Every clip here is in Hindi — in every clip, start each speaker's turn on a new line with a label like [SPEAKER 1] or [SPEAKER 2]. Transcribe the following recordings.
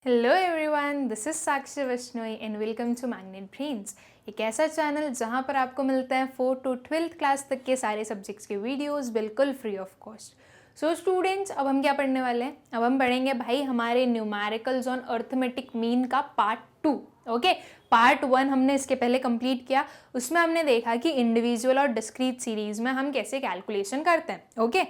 [SPEAKER 1] Hello everyone, this is Sakshi Vishnoi and welcome to magnet brains. एक ऐसा चैनल जहां पर आपको मिलते हैं 4 to 12th क्लास तक के सारे सब्जेक्ट्स के वीडियोस बिल्कुल free of cost. So students, अब हम क्या पढ़ने वाले हैं? अब हम पढ़ेंगे भाई हमारे न्यूमेरिकल्स ऑन अर्थमेटिक मीन का पार्ट 2। ओके, पार्ट 1 हमने इसके पहले कंप्लीट किया। उसमें हमने देखा कि इंडिविजुअल और डिस्क्रीट सीरीज में हम कैसे कैलकुलेशन करते हैं। ओके,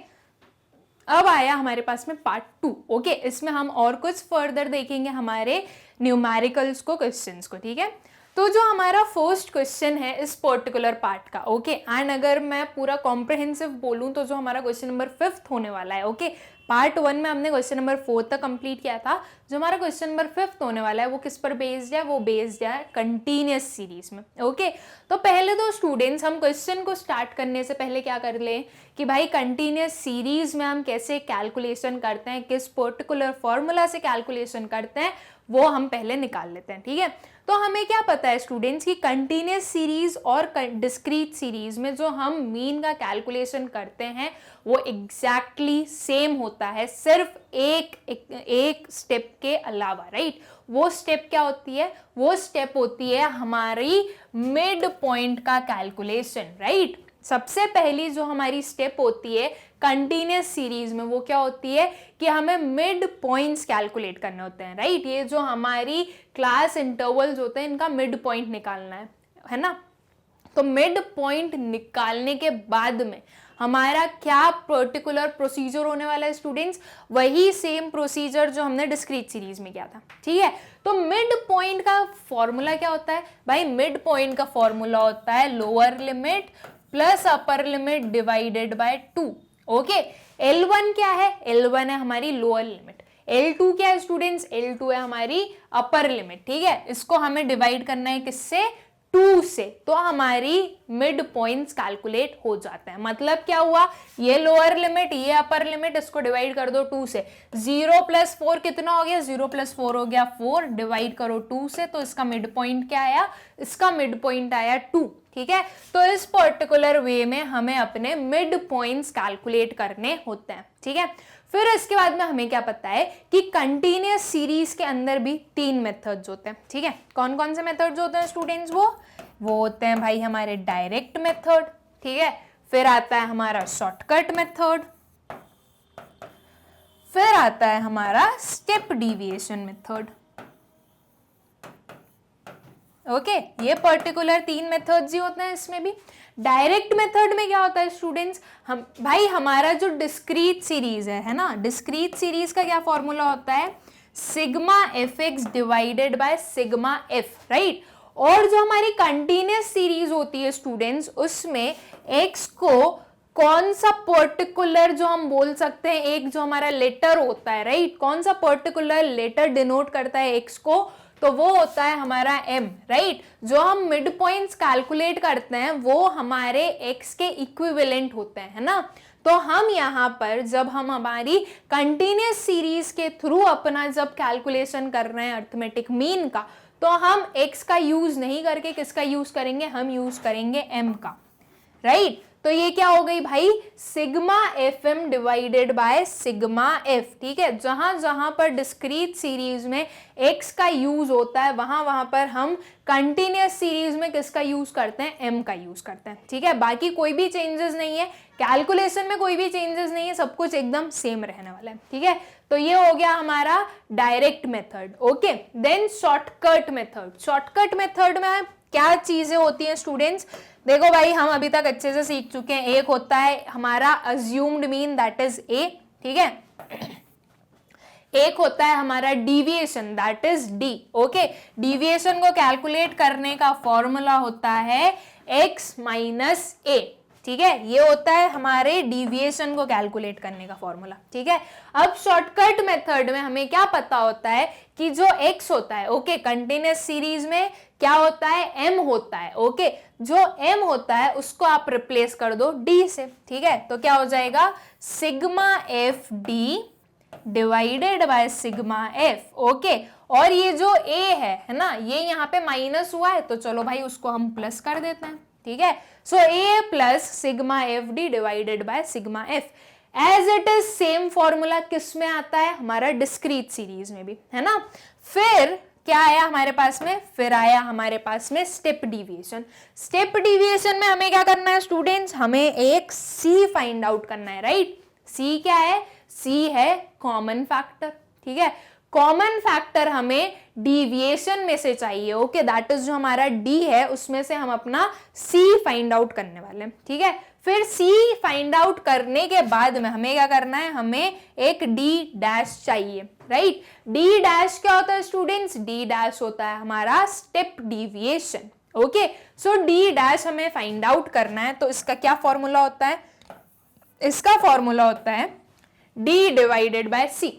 [SPEAKER 1] अब आया हमारे पास में पार्ट 2। ओके, इसमें हम और कुछ फर्दर देखेंगे हमारे न्यूमेरिकल्स को, क्वेश्चंस को। ठीक है, तो जो हमारा फर्स्ट क्वेश्चन है इस पर्टिकुलर पार्ट का, ओके, एंड अगर मैं पूरा कॉम्प्रिहेंसिव बोलूं तो जो हमारा क्वेश्चन नंबर 5th होने वाला है। ओके, पार्ट 1 में हमने क्वेश्चन नंबर 4 तक कंप्लीट किया था। जो हमारा क्वेश्चन नंबर 5th होने वाला है वो किस पर बेस्ड है? वो बेस्ड है कंटिन्यूअस सीरीज में। ओके, तो पहले तो स्टूडेंट्स हम क्वेश्चन को स्टार्ट करने से पहले क्या कर लें कि भाई कंटिन्यूअस सीरीज में हम कैसे कैलकुलेशन करते हैं, किस पर्टिकुलर फॉर्मूला से कैलकुलेशन करते हैं, वो हम पहले निकाल लेते हैं। ठीक है, तो हमें क्या पता है स्टूडेंट्स कि कंटिन्यूअस सीरीज और डिस्क्रीट सीरीज में जो हम मीन का कैलकुलेशन करते हैं वो एग्जैक्टली सेम होता है, सिर्फ एक स्टेप के अलावा। राइट, वो स्टेप क्या होती है? वो स्टेप होती है हमारी मिड पॉइंट का कैलकुलेशन। राइट, सबसे पहली जो हमारी स्टेप होती है कंटिन्यूअस सीरीज में वो क्या होती है कि हमें मिड पॉइंट्स कैलकुलेट करने होते हैं। राइट, ये जो हमारी क्लास इंटरवल्स होते हैं इनका मिड पॉइंट निकालना है ना। तो मिड पॉइंट निकालने के बाद में हमारा क्या पर्टिकुलर प्रोसीजर होने वाला है स्टूडेंट्स? वही सेम प्रोसीजर जो हमने डिस्क्रीट सीरीज में किया था। ठीक है, तो मिड पॉइंट का फॉर्मूला क्या होता है भाई? मिड पॉइंट का फॉर्मूला होता है lower limit plus upper limit divided by 2। Okay, L1 क्या है? L1 है हमारी लोअर लिमिट। L2 क्या है स्टूडेंट्स? L2 है हमारी अपर लिमिट। ठीक है, इसको हमें डिवाइड करना है किससे? 2 से। तो हमारी मिड पॉइंट्स कैलकुलेट हो जाता है। मतलब क्या हुआ? ये लोअर लिमिट, ये अपर लिमिट, इसको डिवाइड कर दो 2 से। 0 + 4 कितना हो गया? 0 + 4 हो गया 4, डिवाइड करो 2 से, तो इसका मिड पॉइंट क्या आया? इसका मिड पॉइंट आया 2। ठीक है, तो इस पर्टिकुलर वे में हमें अपने मिड पॉइंट्स कैलकुलेट करने होते हैं। ठीक है, फिर इसके बाद में हमें क्या पता है कि कंटिन्यूअस सीरीज के अंदर भी 3 मेथड्स होते हैं। ठीक है, कौन कौन से मेथड्स होते हैं स्टूडेंट्स? वो होते हैं भाई हमारे डायरेक्ट मेथड। ठीक है, फिर आता है हमारा शॉर्टकट मेथड, फिर आता है हमारा स्टेप डिविएशन मेथड। ओके, ये पर्टिकुलर 3 मेथड्स ही होते हैं। इसमें भी डायरेक्ट मेथड में क्या होता है स्टूडेंट्स? हम भाई हमारा जो डिस्क्रीट सीरीज है ना, डिस्क्रीट सीरीज का क्या फॉर्मूला होता है? Sigma fx divided by sigma f। Right, और जो हमारी कंटिन्यूअस सीरीज होती है स्टूडेंट्स, उसमें x को कौन सा पर्टिकुलर जो हम बोल सकते हैं, एक जो हमारा लेटर होता है, राइट, कौन सा पर्टिकुलर लेटर डिनोट करता है x को? तो वो होता है हमारा m। राइट, जो हम मिड पॉइंट्स कैलकुलेट करते हैं वो हमारे x के इक्विवेलेंट होते हैं, है ना। तो हम यहाँ पर जब हम हमारी कंटिन्यूअस सीरीज के थ्रू अपना जब कैलकुलेशन कर रहे हैं अर्थमेटिक मीन का, तो हम x का यूज नहीं करके किसका यूज करेंगे? हम यूज करेंगे m का। राइट, तो ये क्या हो गई भाई? Sigma fm divided by sigma f। ठीक है, जहां जहां पर डिस्क्रीट सीरीज में x का यूज होता है वहां वहां पर हम कंटिन्यूअस सीरीज में किसका यूज करते हैं? m का यूज करते हैं। ठीक है, बाकी कोई भी चेंजेस नहीं है, कैलकुलेशन में कोई भी चेंजेस नहीं है, सब कुछ एकदम सेम रहने वाला है। ठीक है, तो ये हो गया हमारा direct method. Okay, then shortcut method. Shortcut method में क्या चीजें होती हैं स्टूडेंट्स? देखो भाई, हम अभी तक अच्छे से सीख चुके हैं। एक होता है हमारा assumed mean, that is a। ठीक है, एक होता है हमारा deviation, that is d। Okay, deviation को कैलकुलेट करने का फॉर्मूला होता है x माइनस a। ठीक है, ये होता है हमारे डिविएशन को कैलकुलेट करने का फॉर्मूला। ठीक है, अब शॉर्टकट मेथड में हमें क्या पता होता है कि जो x होता है, ओके, कंटिन्यूअस सीरीज में क्या होता है? m होता है। ओके, जो m होता है उसको आप रिप्लेस कर दो d से। ठीक है, तो क्या हो जाएगा? Sigma f d divided by sigma f। Okay, और ये जो a है ना, ये यहाँ पे माइनस हुआ है, तो चलो भाई उसको हम प्लस कर देते हैं। ठीक है, so a plus sigma F D divided by sigma F. As it is same formula किस में आता है? हमारा डिस्क्रीट सीरीज में भी, है ना। फिर क्या आया हमारे पास में, फिर आया हमारे पास में स्टेप डिविएशन। स्टेप डिविएशन में हमें क्या करना है स्टूडेंट्स, हमें एक सी फाइंड आउट करना है, राइट। सी क्या है, सी है कॉमन फैक्टर, ठीक है। कॉमन फैक्टर हमें डिविएशन में से चाहिए, ओके, दैट इज जो हमारा डी है उसमें से हम अपना सी फाइंड आउट करने वाले हैं, ठीक है। फिर सी फाइंड आउट करने के बाद में हमें क्या करना है, हमें एक डी डैश चाहिए, राइट। डी डैश क्या होता है स्टूडेंट्स, डी डैश होता है हमारा स्टेप डिविएशन, ओके। सो डी डैश हमें फाइंड आउट करना है, तो इसका क्या फॉर्मूला होता है, इसका फॉर्मूला होता है डी डिवाइडेड बाय सी।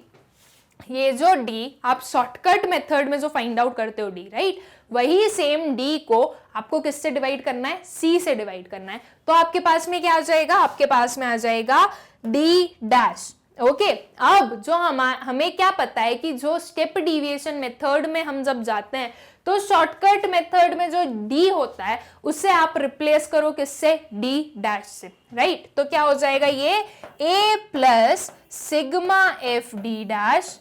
[SPEAKER 1] ये जो d आप शॉर्टकट मेथड में जो फाइंड आउट करते हो d, राइट, वही सेम d को आपको किससे डिवाइड करना है, c से डिवाइड करना है। तो आपके पास में क्या आ जाएगा, आपके पास में आ जाएगा d डैश, ओके। अब जो हमें क्या पता है कि जो स्टेप डिविएशन मेथड में हम जब जाते हैं तो शॉर्टकट मेथड में जो d होता है उससे आप रिप्लेस करो किससे, d डैश से, राइट। तो क्या हो जाएगा, ये a plus sigma F D dash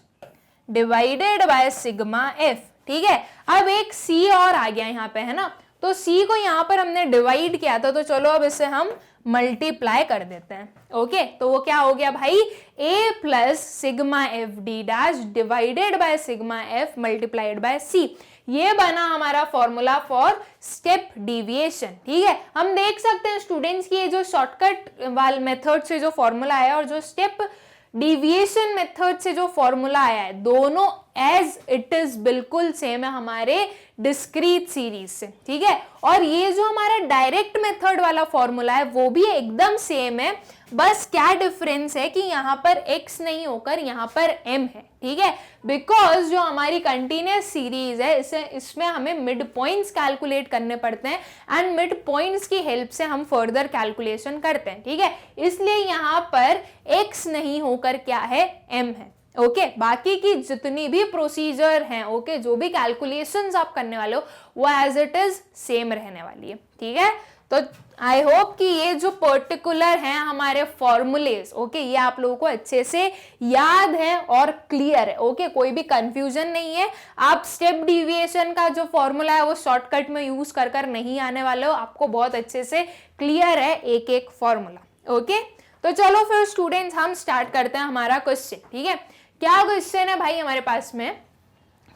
[SPEAKER 1] divided by sigma F, ठीक है। अब एक c और आ गया यहाँ पे, है ना, तो c को यहाँ पर हमने डिवाइड किया था, तो चलो अब इसे हम मल्टीप्लाई कर देते हैं, ओके। तो वो क्या हो गया भाई, a plus sigma F D dash divided by sigma F multiplied bye c। ये बना हमारा फॉर्मूला फॉर स्टेप डिविएशन, ठीक है। हम देख सकते हैं स्टूडेंट्स की ये जो शॉर्टकट वाले मेथड से जो फॉर्मूला आया और जो स्टेप डिविएशन मेथड से जो फॉर्मूला आया है, दोनों एज इट इज बिल्कुल सेम है हमारे डिस्क्रीट सीरीज से, ठीक है। और ये जो हमारा डायरेक्ट मेथड वाला फॉर्मूला है वो भी एकदम सेम है, बस क्या डिफरेंस है कि यहाँ पर x नहीं होकर यहाँ पर m है, ठीक है। बिकॉज जो हमारी कंटिन्यूअस सीरीज है इसमें हमें मिड पॉइंट्स कैलकुलेट करने पड़ते हैं एंड मिड पॉइंट्स की हेल्प से हम फर्दर कैलकुलेशन करते हैं, ठीक है। इसलिए यहाँ पर x नहीं होकर क्या है, m है, ओके। बाकी की जितनी भी प्रोसीजर हैं, ओके, जो भी कैलकुलेशंस आप करने वाले हो वो एज इट इज सेम रहने वाली है, ठीक है। तो आई होप कि ये जो पर्टिकुलर हैं हमारे फॉर्मूलेस, ओके, ये आप लोगों को अच्छे से याद है और क्लियर है, ओके, कोई भी कंफ्यूजन नहीं है। आप स्टेप डिविएशन का जो फॉर्मूला है वो शॉर्टकट में यूज कर नहीं आने वाले हो, आपको बहुत अच्छे से क्लियर है एक एक फॉर्मूला, ओके। तो चलो फिर स्टूडेंट्स हम स्टार्ट करते हैं हमारा क्वेश्चन, ठीक है। क्या क्वेश्चन है भाई हमारे पास में,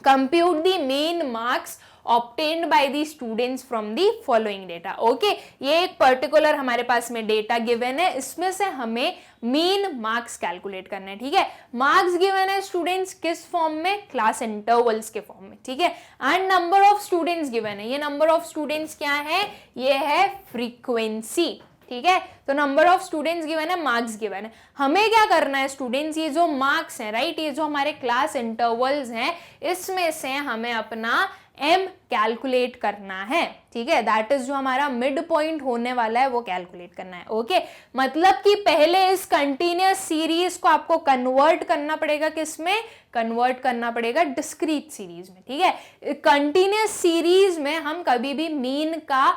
[SPEAKER 1] compute the mean marks obtained by the students from the following data, okay. ये एक पर्टिकुलर हमारे पास में डेटा गिवन है, इसमें से हमें मीन मार्क्स कैलकुलेट करना है, ठीक है। मार्क्स गिवन है स्टूडेंट्स किस फॉर्म में, क्लास इंटरवल्स के फॉर्म में, ठीक है। And number of students given है, ये नंबर ऑफ स्टूडेंट्स क्या है, ये है फ्रीक्वेंसी, ठीक है। तो नंबर ऑफ स्टूडेंट्स गिवन है, मार्क्स गिवन है। हमें क्या करना है स्टूडेंट्स, ये जो मार्क्स हैं, राइट, ये जो हमारे क्लास इंटरवल्स हैं इसमें से हमें अपना m कैलकुलेट करना है, ठीक है। दैट इज जो हमारा मिड पॉइंट होने वाला है वो कैलकुलेट करना है, ओके। मतलब कि पहले इस कंटिन्यूअस सीरीज को आपको कन्वर्ट करना पड़ेगा, किसमें कन्वर्ट करना पड़ेगा, डिस्क्रीट सीरीज में, ठीक है। कंटिन्यूअस सीरीज में हम कभी भी मीन का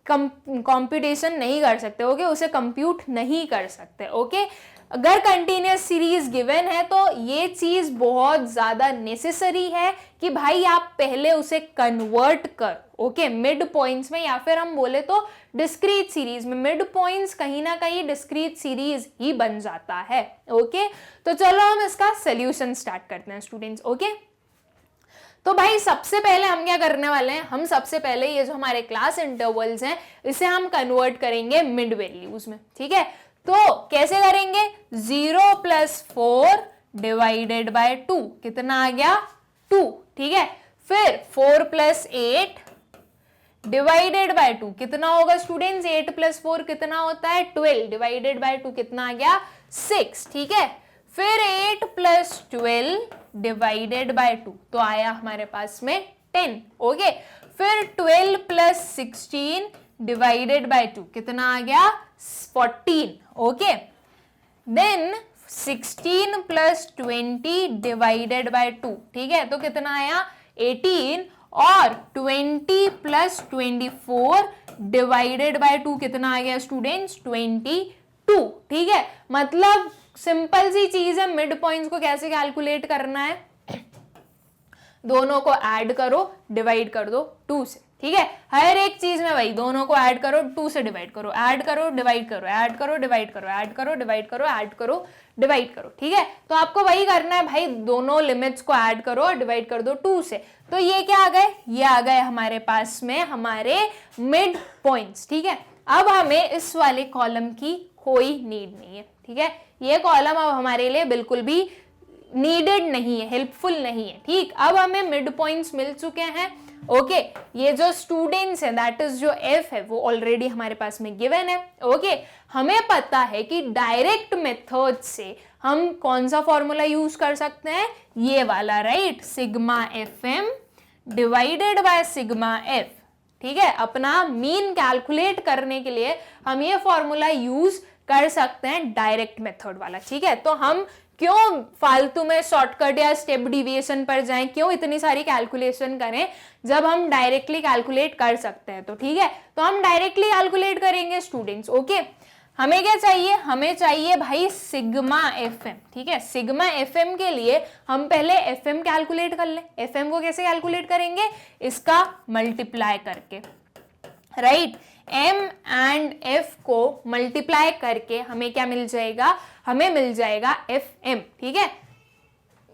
[SPEAKER 1] कंप्यूटेशन नहीं कर सकते, ओके, उसे कंप्यूट नहीं कर सकते, ओके। अगर कंटिन्यूअस सीरीज गिवन है तो ये चीज बहुत ज्यादा नेसेसरी है कि भाई आप पहले उसे कन्वर्ट कर, ओके, मिड पॉइंट्स में, या फिर हम बोले तो डिस्क्रीट सीरीज में। मिड पॉइंट्स कहीं ना कहीं डिस्क्रीट सीरीज ही बन जाता है, ओके। तो चलो हम इसका सोल्यूशन स्टार्ट करते हैं स्टूडेंट्स, ओके। तो भाई सबसे पहले हम क्या करने वाले हैं, हम सबसे पहले ये जो हमारे क्लास इंटरवल्स हैं इसे हम कन्वर्ट करेंगे मिड वैल्यूज में, ठीक है। तो कैसे करेंगे, 0 + 4 डिवाइडेड बाय 2 कितना आ गया, 2, ठीक है। फिर 4 + 8 डिवाइडेड बाय 2 कितना होगा स्टूडेंट्स, 8 + 4 कितना होता है, 12 डिवाइडेड बाय 2 कितना आ गया, 6, ठीक है। फिर 8 + 12 डिवाइडेड बाय 2 तो आया हमारे पास में 10, ओके। फिर 12 + 16 डिवाइडेड बाय 2 कितना आ गया, 14, ओके। देन 16 + 20 डिवाइडेड बाय 2, ठीक है, तो कितना आया 18, और 20 + 24 डिवाइडेड बाय 2 कितना आ गया स्टूडेंट्स, 22, ठीक है। मतलब सिंपल सी चीज है, मिड पॉइंट्स को कैसे कैलकुलेट करना है, दोनों को ऐड करो, डिवाइड कर दो 2 से, ठीक है। हर एक चीज में भाई दोनों को ऐड करो, 2 से डिवाइड करो, ऐड करो डिवाइड करो, ऐड करो डिवाइड करो, ऐड करो डिवाइड करो, ऐड करो डिवाइड करो, ठीक है। तो आपको वही करना है भाई, दोनों लिमिट्स को ऐड करो और डिवाइड कर दो 2 से। तो ये क्या आ गए, ये आ गए हमारे पास में हमारे मिड पॉइंट्स, ठीक है। अब हमें इस वाले कॉलम की कोई नीड नहीं है, ठीक है। ये कॉलम अब हमारे लिए बिल्कुल भी नीडेड नहीं है, हेल्पफुल नहीं है, ठीक। अब हमें मिड पॉइंट्स मिल चुके हैं, ओके। ये जो स्टूडेंट्स है दैट इज जो एफ है वो ऑलरेडी हमारे पास में गिवन है, ओके। हमें पता है कि डायरेक्ट मेथड से हम कौन सा फॉर्मूला यूज कर सकते हैं, ये वाला, right, sigma F M divided by sigma F, ठीक है। अपना मीन कैलकुलेट करने के लिए हम ये फॉर्मूला यूज कर सकते हैं डायरेक्ट मेथड वाला, ठीक है। तो हम क्यों फालतू में शॉर्टकट या स्टेप डिविएशन पर जाएं, क्यों इतनी सारी कैलकुलेशन करें जब हम डायरेक्टली कैलकुलेट कर सकते हैं। तो ठीक है, तो हम डायरेक्टली कैलकुलेट करेंगे स्टूडेंट्स, ओके। हमें क्या चाहिए, हमें चाहिए भाई सिग्मा एफ एम, ठीक है। सिग्मा एफ एम के लिए हम पहले एफ एम कैलकुलेट कर लें। एफ एम को कैसे कैलकुलेट करेंगे, इसका मल्टीप्लाई करके, राइट। m एंड f को मल्टीप्लाई करके हमें क्या मिल जाएगा, हमें मिल जाएगा fm, ठीक है।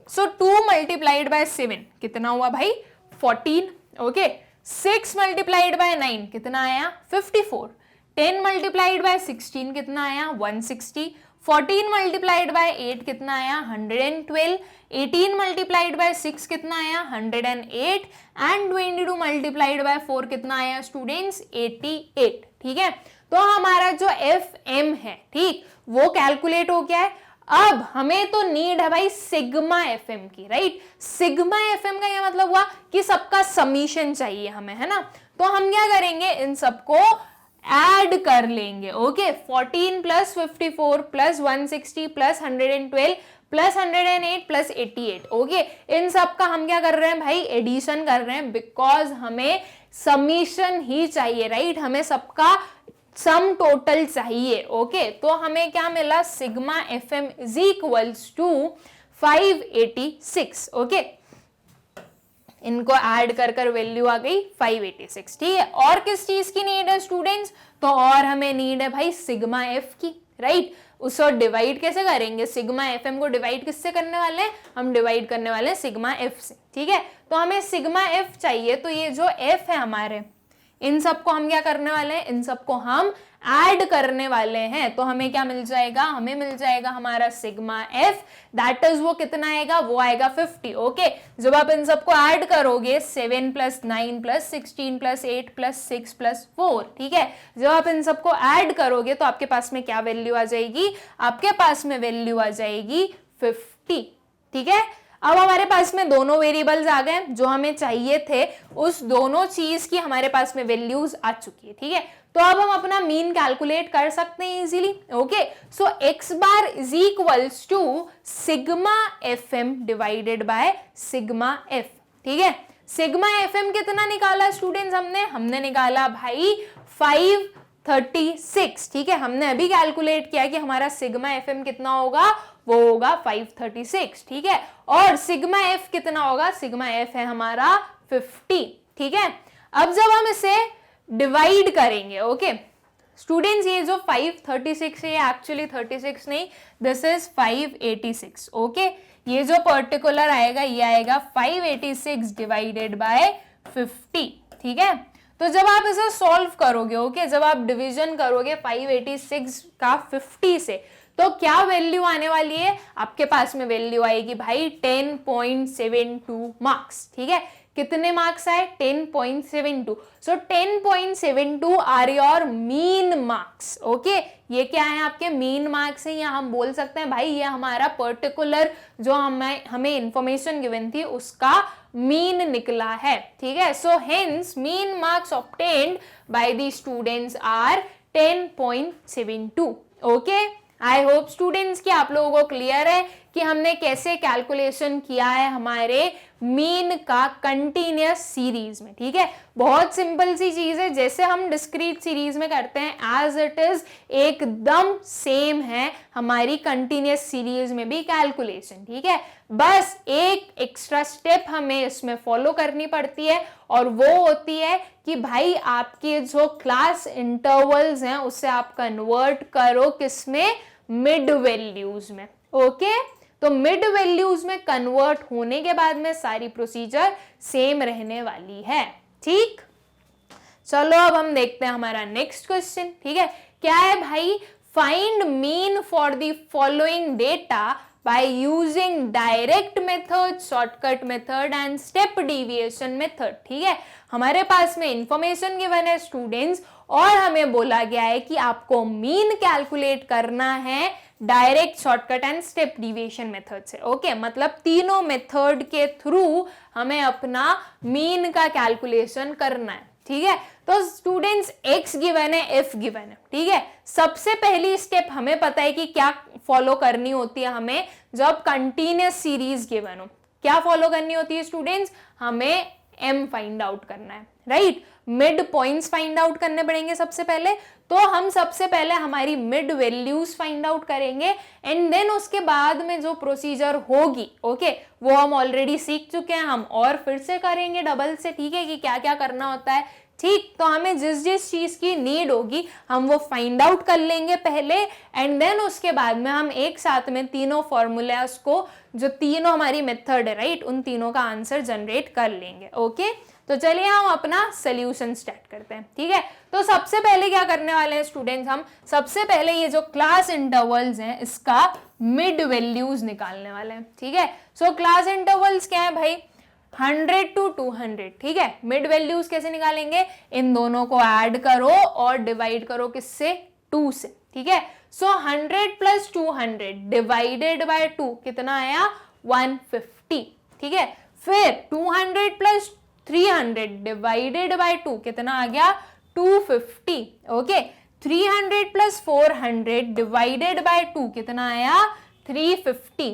[SPEAKER 1] सो 2 मल्टीप्लाइड बाय 7 कितना हुआ भाई, 14, ओके। 6 मल्टीप्लाइड बाय 9 कितना आया, 54। 10 मल्टीप्लाइड बाय 16 कितना आया, 160। 14 मल्टीप्लाइड बाय 8 कितना आया, 112। 18 मल्टीप्लाइड बाय 6 कितना आया, 108। एंड 22 मल्टीप्लाइड बाय 4 कितना आया स्टूडेंट्स, 88, ठीक है। तो हमारा जो एफ एम है, ठीक, वो कैलकुलेट हो गया है। अब हमें तो नीड है भाई सिग्मा एफ एम की, राइट। सिग्मा एफ एम का यह मतलब हुआ कि सबका समीशन चाहिए हमें, है ना। तो हम क्या करेंगे, इन सबको ऐड कर लेंगे, okay. 14 plus 54 plus 160 plus 112 plus 108 plus 88, okay. इन सब का हम क्या कर रहे हैं भाई, एडिशन कर रहे हैं, बिकॉज हमें समीशन ही चाहिए, राइट। हमें सबका सम टोटल चाहिए, ओके। तो हमें क्या मिला, sigma F M is equals to 586, okay. इनको ऐड कर कर वैल्यू आ गई 586, ठीक है। और किस चीज की नीड है स्टूडेंट्स, तो और हमें नीड है भाई सिग्मा एफ की, राइट। उसको डिवाइड कैसे करेंगे, सिग्मा एफ एम को डिवाइड किससे करने वाले हैं, हम डिवाइड करने वाले हैं सिग्मा एफ से, ठीक है। तो हमें सिग्मा एफ चाहिए, तो ये जो एफ है हमारे, इन सबको हम क्या करने वाले हैं, इन सबको हम ऐड करने वाले हैं। तो हमें क्या मिल जाएगा, हमें मिल जाएगा हमारा सिग्मा एफ, दैट इज वो कितना आएगा, वो आएगा 50, ओके। जब आप इन सबको ऐड करोगे 7 plus 9 plus 16 plus 8 plus 6 plus 4, ठीक है। जब आप इन सबको ऐड करोगे तो आपके पास में क्या वैल्यू आ जाएगी, आपके पास में वैल्यू आ जाएगी 50, ठीक है। अब हमारे पास में दोनों वेरिएबल्स आ गए जो हमें चाहिए थे, उस दोनों चीज की हमारे पास में वैल्यूज आ चुकी है, ठीक है। तो अब हम अपना मीन कैलकुलेट कर सकते हैं easily, okay. So x bar is equals to sigma F M divided by sigma F, ठीक है। सिग्मा एफ एम कितना निकाला स्टूडेंट्स, हमने निकाला भाई 536, ठीक है। हमने अभी कैलकुलेट किया कि हमारा सिग्मा एफ एम कितना होगा, वो होगा 536, ठीक है। और सिग्मा एफ कितना होगा, सिग्मा एफ है हमारा 50, ठीक है। अब जब हम इसे डिवाइड करेंगे, ओके स्टूडेंट्स, ये जो 536 है ये एक्चुअली 36 नहीं, दिस इज 586, ओके। ये जो पर्टिकुलर आएगा ये आएगा 586 डिवाइडेड बाय 50, ठीक है। तो जब आप इसे सॉल्व करोगे, ओके, जब आप डिवीजन करोगे 586 का 50 से, तो क्या वैल्यू आने वाली है, आपके पास में वैल्यू आएगी भाई 10.72 मार्क्स, ठीक है। कितने मार्क्स आए, 10.72। So 10.72 are your mean marks, okay. ये क्या है, आपके मीन मार्क्स है, या हम बोल सकते हैं भाई ये हमारा पर्टिकुलर जो हमें इंफॉर्मेशन गिवन थी उसका मीन निकला है, ठीक है। So hence mean marks obtained by the students are 10.72, okay. I hope students कि आप लोगों को क्लियर है कि हमने कैसे कैलकुलेशन किया है हमारे मीन का कंटिन्यूअस सीरीज में, ठीक है। बहुत सिंपल सी चीज है, जैसे हम डिस्क्रीट सीरीज में करते हैं एज इट इज एकदम सेम है हमारी कंटिन्यूअस सीरीज में भी कैलकुलेशन, ठीक है। बस एक एक्स्ट्रा स्टेप हमें इसमें फॉलो करनी पड़ती है और वो होती है कि भाई आपके जो क्लास इंटरवल्स हैं उसे आप कन्वर्ट करो किसमें, मिड वैल्यूज में, ओके। तो मिड वैल्यूज में कन्वर्ट होने के बाद में सारी प्रोसीजर सेम रहने वाली है, ठीक। चलो अब हम देखते हैं हमारा नेक्स्ट क्वेश्चन, ठीक है। क्या है भाई, find mean for the following data by using direct method, shortcut method and step deviation method, ठीक है। हमारे पास में इंफॉर्मेशन गिवन है स्टूडेंट्स और हमें बोला गया है कि आपको मीन कैलकुलेट करना है direct, shortcut and step deviation method से, ओके। मतलब तीनों मेथड के थ्रू हमें अपना मीन का कैलकुलेशन करना है, ठीक है। तो स्टूडेंट्स x गिवन है, f गिवन है, ठीक है। सबसे पहली स्टेप हमें पता है कि क्या फॉलो करनी होती है हमें जब कंटिन्यूअस सीरीज गिवन हो। क्या फॉलो करनी होती है स्टूडेंट्स, हमें m फाइंड आउट करना है, right. Mid points find out करने पड़ेंगे सबसे पहले, तो हम सबसे पहले हमारी मिड वैल्यूज फाइंड आउट करेंगे एंड देन उसके बाद में जो प्रोसीजर होगी, ओके, वो हम ऑलरेडी सीख चुके हैं, हम और फिर से करेंगे डबल से, ठीक है, कि क्या क्या करना होता है, ठीक। तो हमें जिस जिस चीज की नीड होगी हम वो फाइंड आउट कर लेंगे पहले एंड देन उसके बाद में हम एक साथ में तीनों फॉर्मूलाज को, जो तीनों हमारी मेथड है, राइट, उन तीनों का आंसर जनरेट कर लेंगे, ओके। तो चलिए हम अपना सोल्यूशन स्टार्ट करते हैं, ठीक है। तो सबसे पहले क्या करने वाले हैं स्टूडेंट्स, हम सबसे पहले ये जो क्लास इंटरवल्स हैं इसका मिड वैल्यूज निकालने वाले हैं, ठीक है। सो क्लास इंटरवल्स क्या है भाई, 100 to 200, ठीक है। मिड वैल्यूज कैसे निकालेंगे, इन दोनों को ऐड करो और डिवाइड करो किससे, 2 से, ठीक है। सो 100 प्लस 200 डिवाइडेड बाय 2 कितना आया, 150, ठीक है। फिर 200 प्लस 300 डिवाइडेड बाय 2 कितना आ गया, 250, ओके। 300 प्लस 400 डिवाइडेड बाय 2 कितना आया, 350।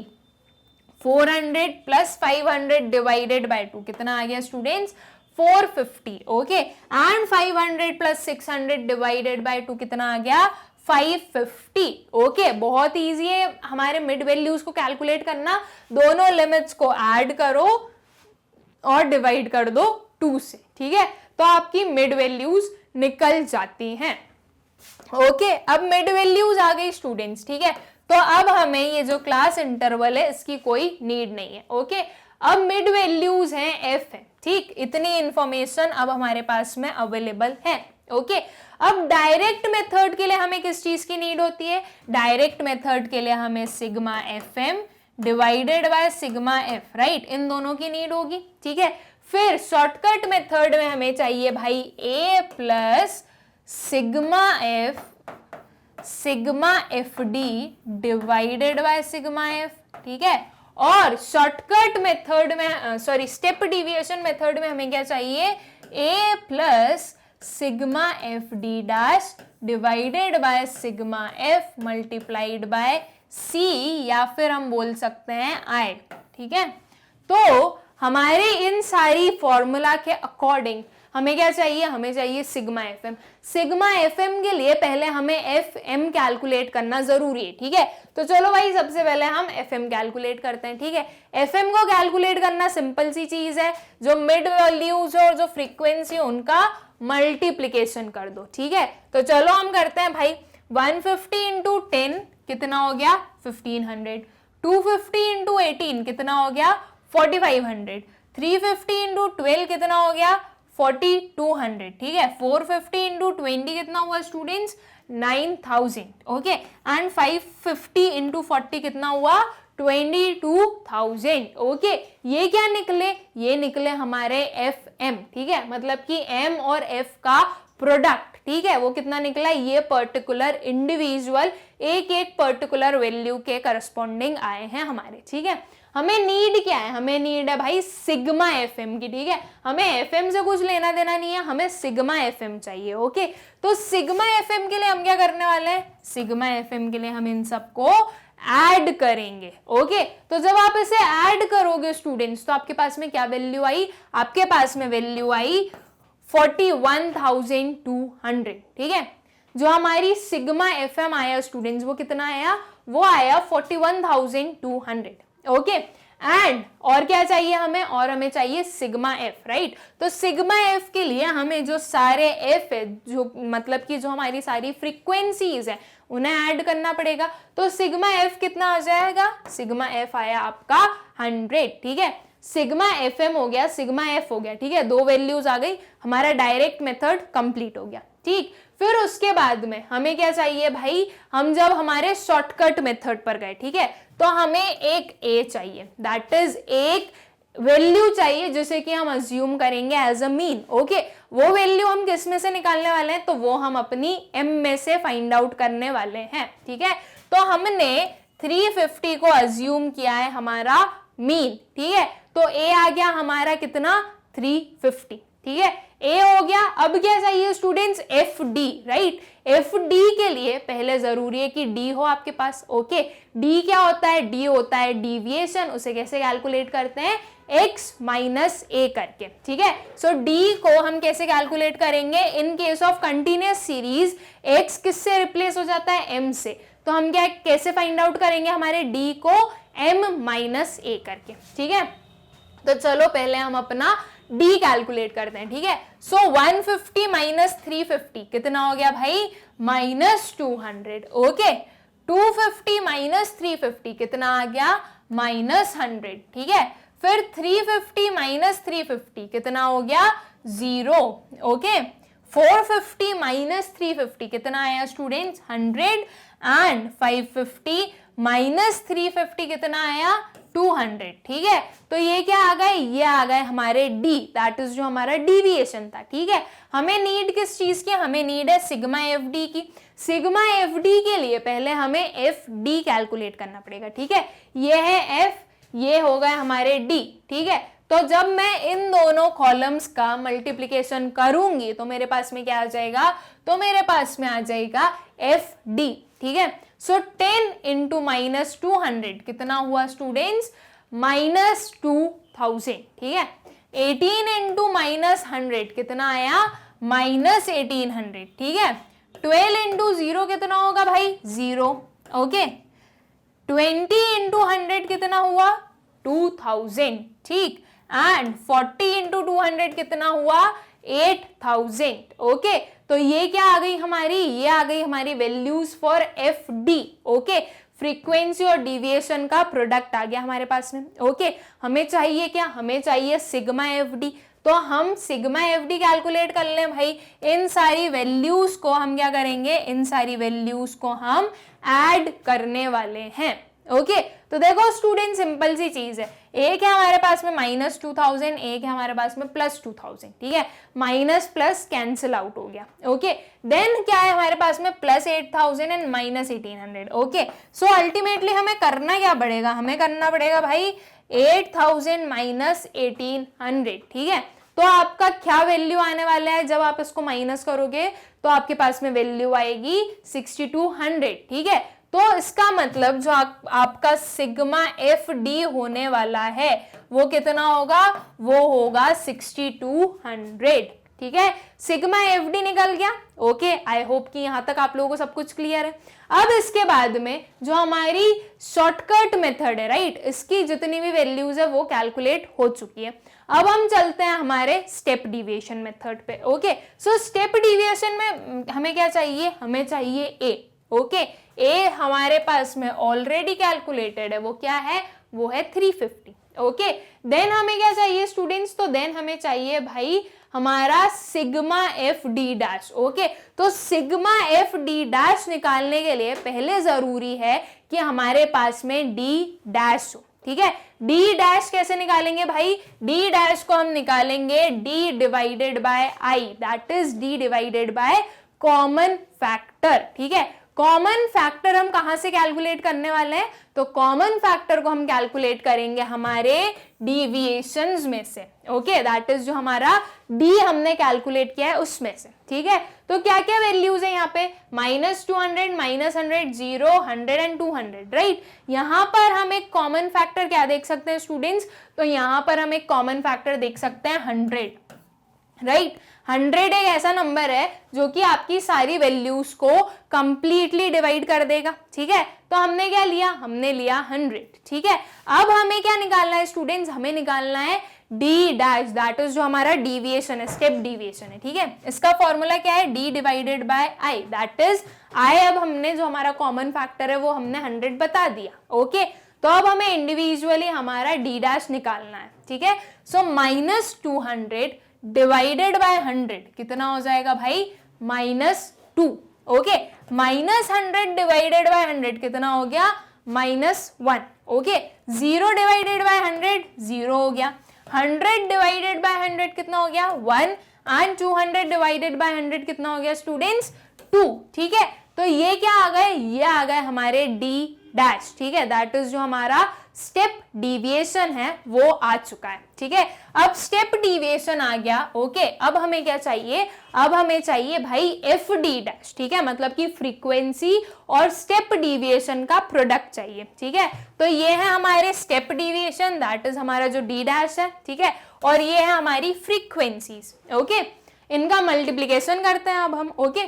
[SPEAKER 1] 400 प्लस 500 डिवाइडेड बाय 2 कितना आ गया students, 450, okay. And 500 plus 600 divided by 2 कितना आ गया, 550, ओके। बहुत इजी है हमारे मिड वैल्यूज को कैलकुलेट करना, दोनों लिमिट्स को ऐड करो और डिवाइड कर दो 2 से, ठीक है। तो आपकी मिड वैल्यूज निकल जाती हैं, ओके। अब मिड वैल्यूज आ गई स्टूडेंट्स, ठीक है। तो अब हमें ये जो क्लास इंटरवल है इसकी कोई नीड नहीं है, ओके। अब मिड वैल्यूज हैं f है, ठीक। इतनी इंफॉर्मेशन अब हमारे पास में अवेलेबल है, ओके। अब डायरेक्ट मेथड के लिए हमें किस चीज की नीड होती है, डायरेक्ट मेथड के लिए हमें sigma fm divided by sigma f, right, इन दोनों की नीड होगी, ठीक है। फिर शॉर्टकट मेथड में हमें चाहिए भाई a plus sigma f sigma F D divided by sigma F, ठीक है। और शॉर्टकट मेथड में, सॉरी, स्टेप डिविएशन मेथड में हमें क्या चाहिए, a plus sigma F D dash divided by sigma F multiplied bye c, या फिर हम बोल सकते हैं i, ठीक है। तो हमारे इन सारी फॉर्मूला के अकॉर्डिंग हमें क्या चाहिए, हमें चाहिए सिग्मा एफएम। सिग्मा एफएम के लिए पहले हमें एफएम कैलकुलेट करना जरूरी है, ठीक है। तो चलो भाई सबसे पहले हम एफएम कैलकुलेट करते हैं, ठीक है। एफएम को कैलकुलेट करना सिंपल सी चीज है, जो मिड वैल्यूज और जो फ्रीक्वेंसी उनका मल्टीप्लीकेशन कर दो, ठीक है। तो चलो हम करते हैं भाई, 150 इंटू 10 कितना हो गया, 1500। 250 इंटू 18 कितना हो गया, 4500। 350 इंटू 12 कितना हो गया, 4200, ठीक है। 450 इंटू 20 कितना हुआ स्टूडेंट्स, 9000, ओके। एंड 550 इंटू 40 कितना हुआ, 22,000, ओके। ये क्या निकले, ये निकले हमारे एफ एम, ठीक है। मतलब कि एम और एफ का प्रोडक्ट, ठीक है, वो कितना निकला, ये पर्टिकुलर इंडिविजुअल एक एक पर्टिकुलर वैल्यू के करस्पॉन्डिंग आए हैं हमारे, ठीक है। हमें नीड क्या है, हमें नीड है भाई सिग्मा एफएम की, ठीक है। हमें एफएम से कुछ लेना देना नहीं है, हमें सिग्मा एफएम चाहिए, ओके। तो सिग्मा एफएम के लिए हम क्या करने वाले हैं, सिग्मा एफएम के लिए हम इन सबको ऐड करेंगे। ओके, तो जब आप इसे ऐड करोगे स्टूडेंट्स, तो आपके पास में क्या वैल्यू आई, आपके पास में वैल्यू आई 41,200। ठीक है, जो हमारी सिग्मा एफएम आया स्टूडेंट्स, वो कितना आया, वो आया 41,200। ओके, एंड और क्या चाहिए हमें, और हमें चाहिए सिग्मा एफ, राइट। तो सिग्मा एफ के लिए हमें जो सारे एफ है, जो मतलब कि जो हमारी सारी फ्रीक्वेंसीज है, उन्हें ऐड करना पड़ेगा। तो सिग्मा एफ कितना आ जाएगा, सिग्मा एफ आया आपका 100। ठीक है, सिग्मा एफ एम हो गया, सिग्मा एफ हो गया। ठीक है, दो वैल्यूज आ गई, हमारा डायरेक्ट मेथड कंप्लीट हो गया। ठीक, फिर उसके बाद में हमें क्या चाहिए भाई, हम जब हमारे शॉर्टकट मेथड पर गए, ठीक है, तो हमें एक ए चाहिए, दैट इज एक वैल्यू चाहिए जिसे कि हम अज्यूम करेंगे एज अ मीन। ओके, वो वैल्यू हम किस में से निकालने वाले हैं, तो वो हम अपनी एम में से फाइंड आउट करने वाले हैं। ठीक है, तो हमने 350 को अज्यूम किया है हमारा मीन। ठीक है, तो ए आ गया हमारा कितना, 350। ठीक है, ए हो गया। अब क्या चाहिए students, F D, right. F D के लिए पहले जरूरी है कि डी हो आपके पास। ओके, डी क्या होता है, डी होता है डेविएशन। उसे कैसे कैलकुलेट करते हैं, x माइनस ए करके। ठीक है, सो डी को हम कैसे कैलकुलेट करेंगे, in case of continuous series x किससे रिप्लेस हो जाता है, m से। तो हम क्या कैसे फाइंड आउट करेंगे हमारे d को, m माइनस ए करके। ठीक है, तो चलो पहले हम अपना d कैलकुलेट करते हैं। ठीक है, सो 150 माइनस 350 कितना हो गया भाई, माइनस 200। ओके, 250 माइनस 350 कितना आ गया, माइनस 100। ठीक है, फिर 350 माइनस 350 कितना हो गया, 0। ओके, 450 माइनस 350 कितना आया स्टूडेंट्स, 100। एंड 550 माइनस 350 कितना आया, 200। ठीक है, तो ये क्या आ गए, ये आ गए हमारे d, दैट इज जो हमारा डेविएशन था। ठीक है, हमें नीड किस चीज की, हमें नीड है सिग्मा एफ डी की। सिग्मा एफ डी के लिए पहले हमें एफ डी कैलकुलेट करना पड़ेगा। ठीक है, ये है एफ, ये हो गए हमारे d। ठीक है, तो जब मैं इन दोनों कॉलम्स का मल्टीप्लीकेशन करूंगी तो मेरे पास में क्या आ जाएगा, तो मेरे पास में आ जाएगा एफ डी। ठीक है, सो 10 इंटू माइनस 200 कितना हुआ स्टूडेंट्स, माइनस 2000। ठीक है, 18 इंटू माइनस 100 कितना आया, माइनस 1800। ठीक है, 12 इंटू 0 कितना होगा भाई, 0। ओके, 20 इंटू 100 कितना हुआ, 2000। ठीक, एंड 40 इंटू 200 कितना हुआ, 8000। ओके, तो ये क्या आ गई हमारी, ये आ गई हमारी values for F D. Okay, frequency और डिविएशन का प्रोडक्ट आ गया हमारे पास में। ओके, हमें चाहिए क्या, हमें चाहिए सिग्मा एफ डी। तो हम सिग्मा एफ डी कैलकुलेट कर लें भाई, इन सारी वैल्यूज को हम क्या करेंगे, इन सारी वैल्यूज को हम ऐड करने वाले हैं। ओके, तो देखो स्टूडेंट सिंपल सी चीज है, एक है हमारे पास में माइनस 2000, एक है हमारे पास में प्लस 2000। ठीक है, माइनस प्लस कैंसिल आउट हो गया। ओके, देन क्या है हमारे पास में plus 8000 and minus 1800। Okay, so ultimately हमें करना क्या पड़ेगा, हमें करना पड़ेगा भाई 8000 माइनस 1800। ठीक है, तो आपका क्या वैल्यू आने वाला है, जब आप इसको माइनस करोगे तो आपके पास में वैल्यू आएगी 6200। ठीक है, तो इसका मतलब जो आपका सिग्मा एफ डी होने वाला है वो कितना होगा, वो होगा 6200। ठीक है, सिग्मा एफ डी निकल गया। ओके, आई होप कि यहां तक आप लोगों को सब कुछ क्लियर है। अब इसके बाद में जो हमारी शॉर्टकट मेथड है, राइट, इसकी जितनी भी वैल्यूज है वो कैलकुलेट हो चुकी है। अब हम चलते हैं हमारे स्टेप डिविएशन मेथड पे। ओके, सो स्टेप डिविएशन में हमें क्या चाहिए, हमें चाहिए ए। ओके, ए हमारे पास में ऑलरेडी कैलकुलेटेड है, वो क्या है, वो है 350। ओके, देन हमें क्या चाहिए स्टूडेंट्स, तो देन हमें चाहिए भाई हमारा sigma F D dash. Okay, तो सिग्मा एफ डी डैश निकालने के लिए पहले जरूरी है कि हमारे पास में डी डैश हो। ठीक है, डी डैश कैसे निकालेंगे भाई, डी डैश को हम निकालेंगे D divided bye I, that is D divided by common factor. ठीक है, कॉमन फैक्टर हम कहां से कैलकुलेट करने वाले हैं? तो कॉमन फैक्टर को हम कैलकुलेट करेंगे हमारे डिविएशंस में से। ओके, दैट इज जो हमारा डी हमने कैलकुलेट किया है उसमें से। ठीक है, तो क्या क्या वैल्यूज है यहाँ पे? -200, -100, 0, 100 एंड 200, राइट। यहाँ पर हम एक कॉमन फैक्टर क्या देख सकते हैं स्टूडेंट्स? तो यहाँ पर हम एक कॉमन फैक्टर देख सकते हैं 100, राइट। 100 एक ऐसा नंबर है जो कि आपकी सारी वैल्यूज को कंप्लीटली डिवाइड कर देगा। ठीक है, तो हमने क्या लिया? हमने लिया 100। ठीक है, अब हमें क्या निकालना है स्टूडेंट्स? हमें निकालना है डी डैश, दैट इज जो हमारा डिविएशन है, स्टेप डिविएशन है। ठीक है, इसका फॉर्मूला क्या है? D divided bye I, that is I. अब हमने जो हमारा कॉमन फैक्टर है वो हमने 100 बता दिया। ओके, तो अब हमें इंडिविजुअली हमारा डी डैश निकालना है। ठीक है, सो -200 डिवाइडेड बाय 100 कितना हो जाएगा भाई? -2। ओके, -100 डिवाइडेड बाय 100 कितना हो गया? -1। ओके, 0 डिवाइडेड बाय 100 0 हो गया। 100 डिवाइडेड बाय 100 कितना हो गया? 1। एंड 200 डिवाइडेड बाय 100 कितना हो गया स्टूडेंट्स? 2। ठीक है, तो ये क्या आ गए? ये आ गए हमारे डी डैश। ठीक है, दैट इज जो हमारा स्टेप डिविएशन है वो आ चुका है। ठीक है, अब स्टेप डिविएशन आ गया। ओके, अब हमें क्या चाहिए? अब हमें चाहिए भाई एफ डी डैश। ठीक है, मतलब कि फ्रीक्वेंसी और स्टेप डिविएशन का प्रोडक्ट चाहिए। ठीक है, तो ये है हमारे स्टेप डिविएशन, दैट इज हमारा जो डी डैश है। ठीक है, और ये है हमारी फ्रीक्वेंसीज। ओके, इनका मल्टीप्लीकेशन करते हैं अब हम। ओके,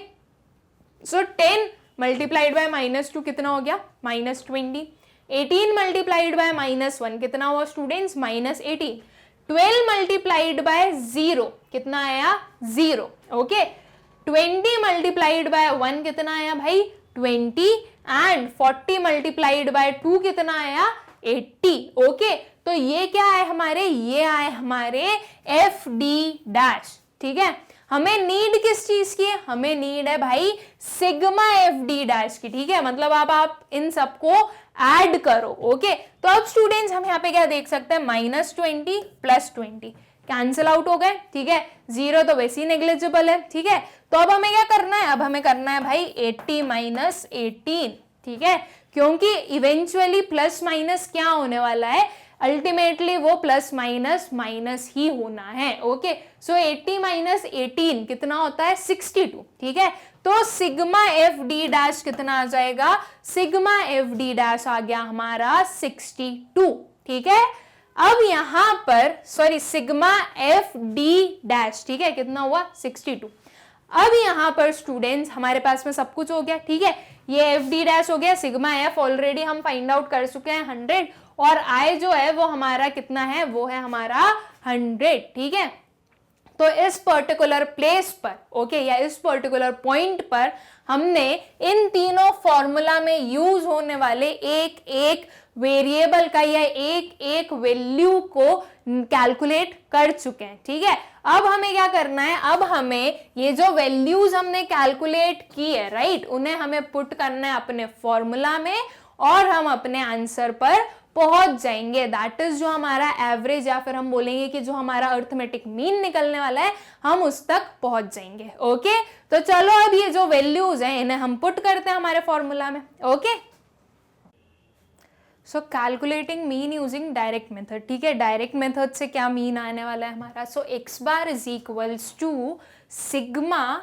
[SPEAKER 1] सो 10 मल्टीप्लाइड बाय -2 कितना हो गया? -20। 18 मल्टीप्लाइड बाय -1 कितना हुआ स्टूडेंट्स? -18। 12 मल्टीप्लाइड बाय 0 कितना आया? 0। ओके, 20 मल्टीप्लाइड बाय 1 कितना आया भाई? 20। एंड 40 मल्टीप्लाइड बाय 2 कितना आया? 80। ओके, तो ये क्या है हमारे? ये आए हमारे एफ डी डैश। ठीक है, हमें नीड किस चीज की है? हमें नीड है भाई सिग्मा एफ डी डैश की। ठीक है, मतलब आप इन सबको ऐड करो। ओके, तो अब स्टूडेंट्स हम यहाँ पे क्या देख सकते हैं? -20 + 20 कैंसिल आउट हो गए। ठीक है, 0 तो वैसे ही नेग्लिजिबल है। ठीक है, तो अब हमें क्या करना है? अब हमें करना है भाई 80 - 18। ठीक है, क्योंकि इवेंचुअली प्लस माइनस क्या होने वाला है? अल्टीमेटली वो प्लस माइनस माइनस ही होना है। ओके, सो 80 - 18 कितना होता है? 62। ठीक है, तो सिग्मा एफ डी डैश कितना आ जाएगा? सिग्मा एफ डी डैश आ गया हमारा 62। ठीक है, अब यहां पर sorry sigma F D dash. ठीक है, कितना हुआ? 62। अब यहां पर स्टूडेंट्स हमारे पास में सब कुछ हो गया। ठीक है, ये एफ डी डैश हो गया, सिग्मा एफ ऑलरेडी हम फाइंड आउट कर चुके हैं 100, और आई जो है वो हमारा कितना है? वो है हमारा 100। ठीक है, तो इस पर्टिकुलर प्लेस पर ओके या इस पर्टिकुलर पॉइंट पर हमने इन तीनों फॉर्मूला में यूज होने वाले एक एक वेरिएबल का या एक एक वैल्यू को कैलकुलेट कर चुके हैं। ठीक है, अब हमें क्या करना है? अब हमें ये जो वैल्यूज हमने कैलकुलेट की है राइट, उन्हें हमें पुट करना है अपने फॉर्मूला में और हम अपने आंसर पर पहुंच जाएंगे। दैट इज जो हमारा एवरेज या फिर हम बोलेंगे कि जो हमारा अर्थमेटिक मीन निकलने वाला है हम उस तक पहुंच जाएंगे। ओके, तो चलो अब ये जो वैल्यूज हैं इन्हें हम पुट करते हैं हमारे फॉर्मूला में। Okay, so calculating mean using direct method. ठीक है, डायरेक्ट मेथड से क्या मीन आने वाला है हमारा? So x bar is equals to sigma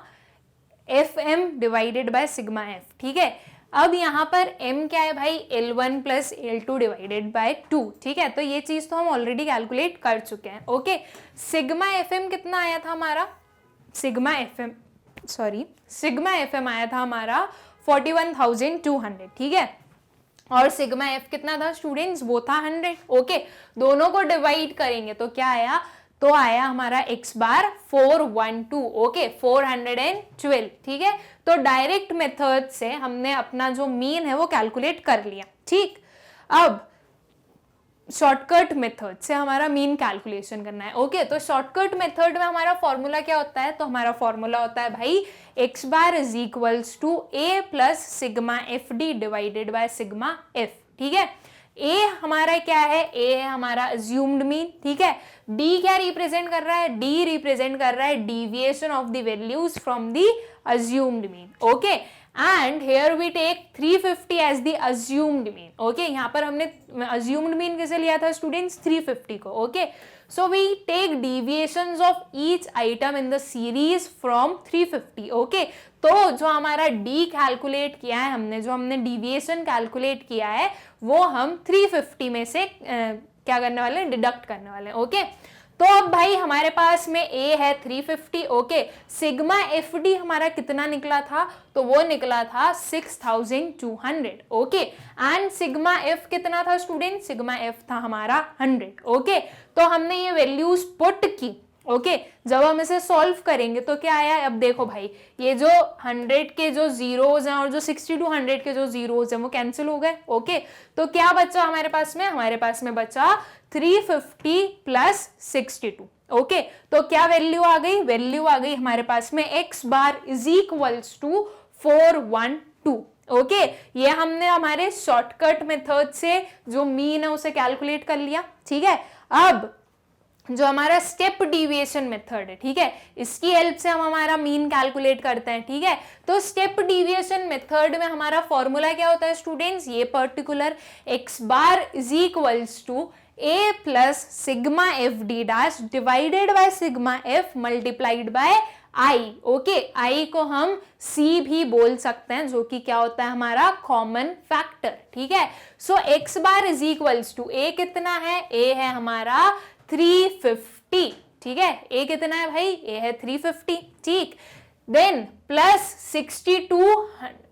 [SPEAKER 1] F M divided by sigma F. ठीक है, अब यहाँ पर m क्या है भाई? L1 + L2 divided by 2। ठीक है, तो ये चीज तो हम ऑलरेडी कैलकुलेट कर चुके हैं। ओके, सिग्मा एफ एम कितना आया था हमारा? सिग्मा एफ एम आया था हमारा 41,200। ठीक है, और सिग्मा एफ कितना था स्टूडेंट्स? वो था 100। ओके, दोनों को डिवाइड करेंगे तो क्या आया? तो आया हमारा x बार 412। ओके, 412। ठीक है, तो डायरेक्ट मेथड से हमने अपना जो मीन है वो कैलकुलेट कर लिया। ठीक, अब शॉर्टकट मेथड से हमारा मीन कैलकुलेशन करना है। ओके, तो शॉर्टकट मेथड में हमारा फॉर्मूला क्या होता है? तो हमारा फॉर्मूला होता है भाई x bar is equals to a plus sigma F D divided by sigma F. ठीक है, a हमारा क्या है? a है हमारा अज्यूम्ड मीन। ठीक है, d क्या रिप्रेजेंट कर रहा है? d रिप्रेजेंट कर रहा है deviation of the values from the assumed mean. Okay, and here we take 350 as the assumed mean. Okay, यहाँ पर हमने अज्यूम्ड मीन किसे लिया था स्टूडेंट्स? 350 को। Okay, so we take deviations of each item in the series from 350। Okay, तो जो हमारा डी कैलकुलेट किया है हमने, जो हमने डिविएशन कैलकुलेट किया है, वो हम 350 में से क्या करने वाले हैं? डिडक्ट करने वाले हैं। ओके, तो अब भाई हमारे पास में ए है 350। ओके, सिग्मा एफ डी हमारा कितना निकला था? तो वो निकला था 6200। ओके, एंड सिग्मा एफ कितना था स्टूडेंट? सिग्मा एफ था हमारा 100। ओके, तो हमने ये वैल्यूज पुट की। ओके, जब हम इसे सॉल्व करेंगे तो क्या आया? अब देखो भाई, ये जो 100 के जो जीरोज हैं और जो 60 to 100 के जो जीरोज हैं वो कैंसिल हो गए। ओके, तो क्या बचा हमारे पास में? हमारे पास में बचा 350 प्लस 62। ओके, तो क्या वैल्यू आ गई? वैल्यू आ गई हमारे पास में x bar is equals to 412। Okay, ये हमने हमारे शॉर्टकट मेथड से जो मीन है उसे कैलकुलेट कर लिया। ठीक है, अब जो हमारा स्टेप डिविएशन मेथड है, ठीक है, इसकी हेल्प से हम हमारा मीन कैलकुलेट करते हैं। ठीक है, तो स्टेप डिविएशन मेथड में हमारा फॉर्मूला क्या होता है स्टूडेंट्स? ये particular x bar is equals to a plus sigma F D dash divided by sigma F multiplied by i। Okay, i को हम c भी बोल सकते हैं, जो कि क्या होता है? हमारा कॉमन फैक्टर। ठीक है, so x bar is equals to a कितना है? a है हमारा 350। ठीक है, a कितना है भाई? a है 350। ठीक, देन प्लस 62।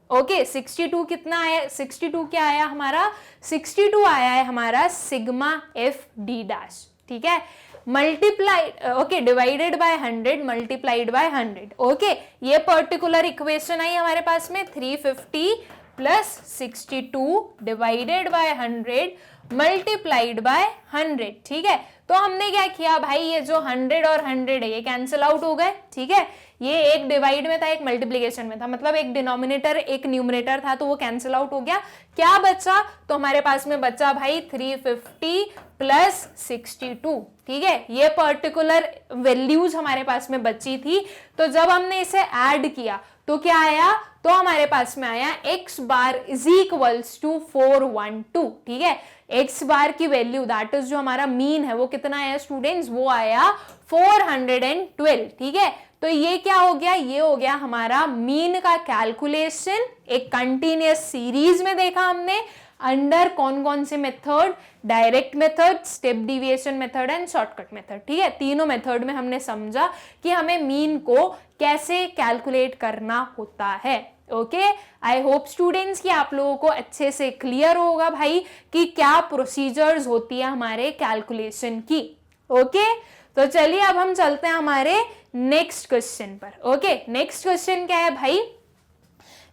[SPEAKER 1] ओके, 62 कितना आया? 62 क्या आया हमारा? 62 आया है हमारा सिग्मा एफ डी डैश। ठीक है, multiplied, okay, divided by 100 multiplied by 100। Okay, ये पर्टिकुलर इक्वेशन आई हमारे पास में 350 plus 62 divided by 100 multiplied by 100। ठीक है, तो हमने क्या किया भाई? ये जो 100 और 100 है ये कैंसिल आउट हो गए। ठीक है, ये एक डिवाइड में था, एक मल्टीप्लिकेशन में था, मतलब एक डिनोमिनेटर एक न्यूमरेटर था, तो वो कैंसिल आउट हो गया। क्या बचा? तो हमारे पास में बचा भाई 350 प्लस 62। ठीक है, ये पर्टिकुलर वैल्यूज हमारे पास में बची थी। तो जब हमने इसे ऐड किया तो क्या आया? तो हमारे पास में आया x bar is equals to 412। ठीक है, x बार की वैल्यू दैट इज जो हमारा मीन है वो कितना आया स्टूडेंट्स? वो आया 412। ठीक है, तो ये क्या हो गया? ये हो गया हमारा मीन का कैलकुलेशन एक कंटिन्यूअस सीरीज में देखा हमने अंडर कौन कौन से method? Direct method, step deviation method and shortcut method. ठीक है, तीनों मेथड में हमने समझा कि हमें मीन को कैसे कैलकुलेट करना होता है। ओके, आई होप स्टूडेंट्स कि आप लोगों को अच्छे से क्लियर होगा भाई कि क्या प्रोसीजर्स होती है हमारे कैलकुलेशन की। ओके, तो चलिए अब हम चलते हैं हमारे नेक्स्ट क्वेश्चन पर। ओके, नेक्स्ट क्वेश्चन क्या है भाई?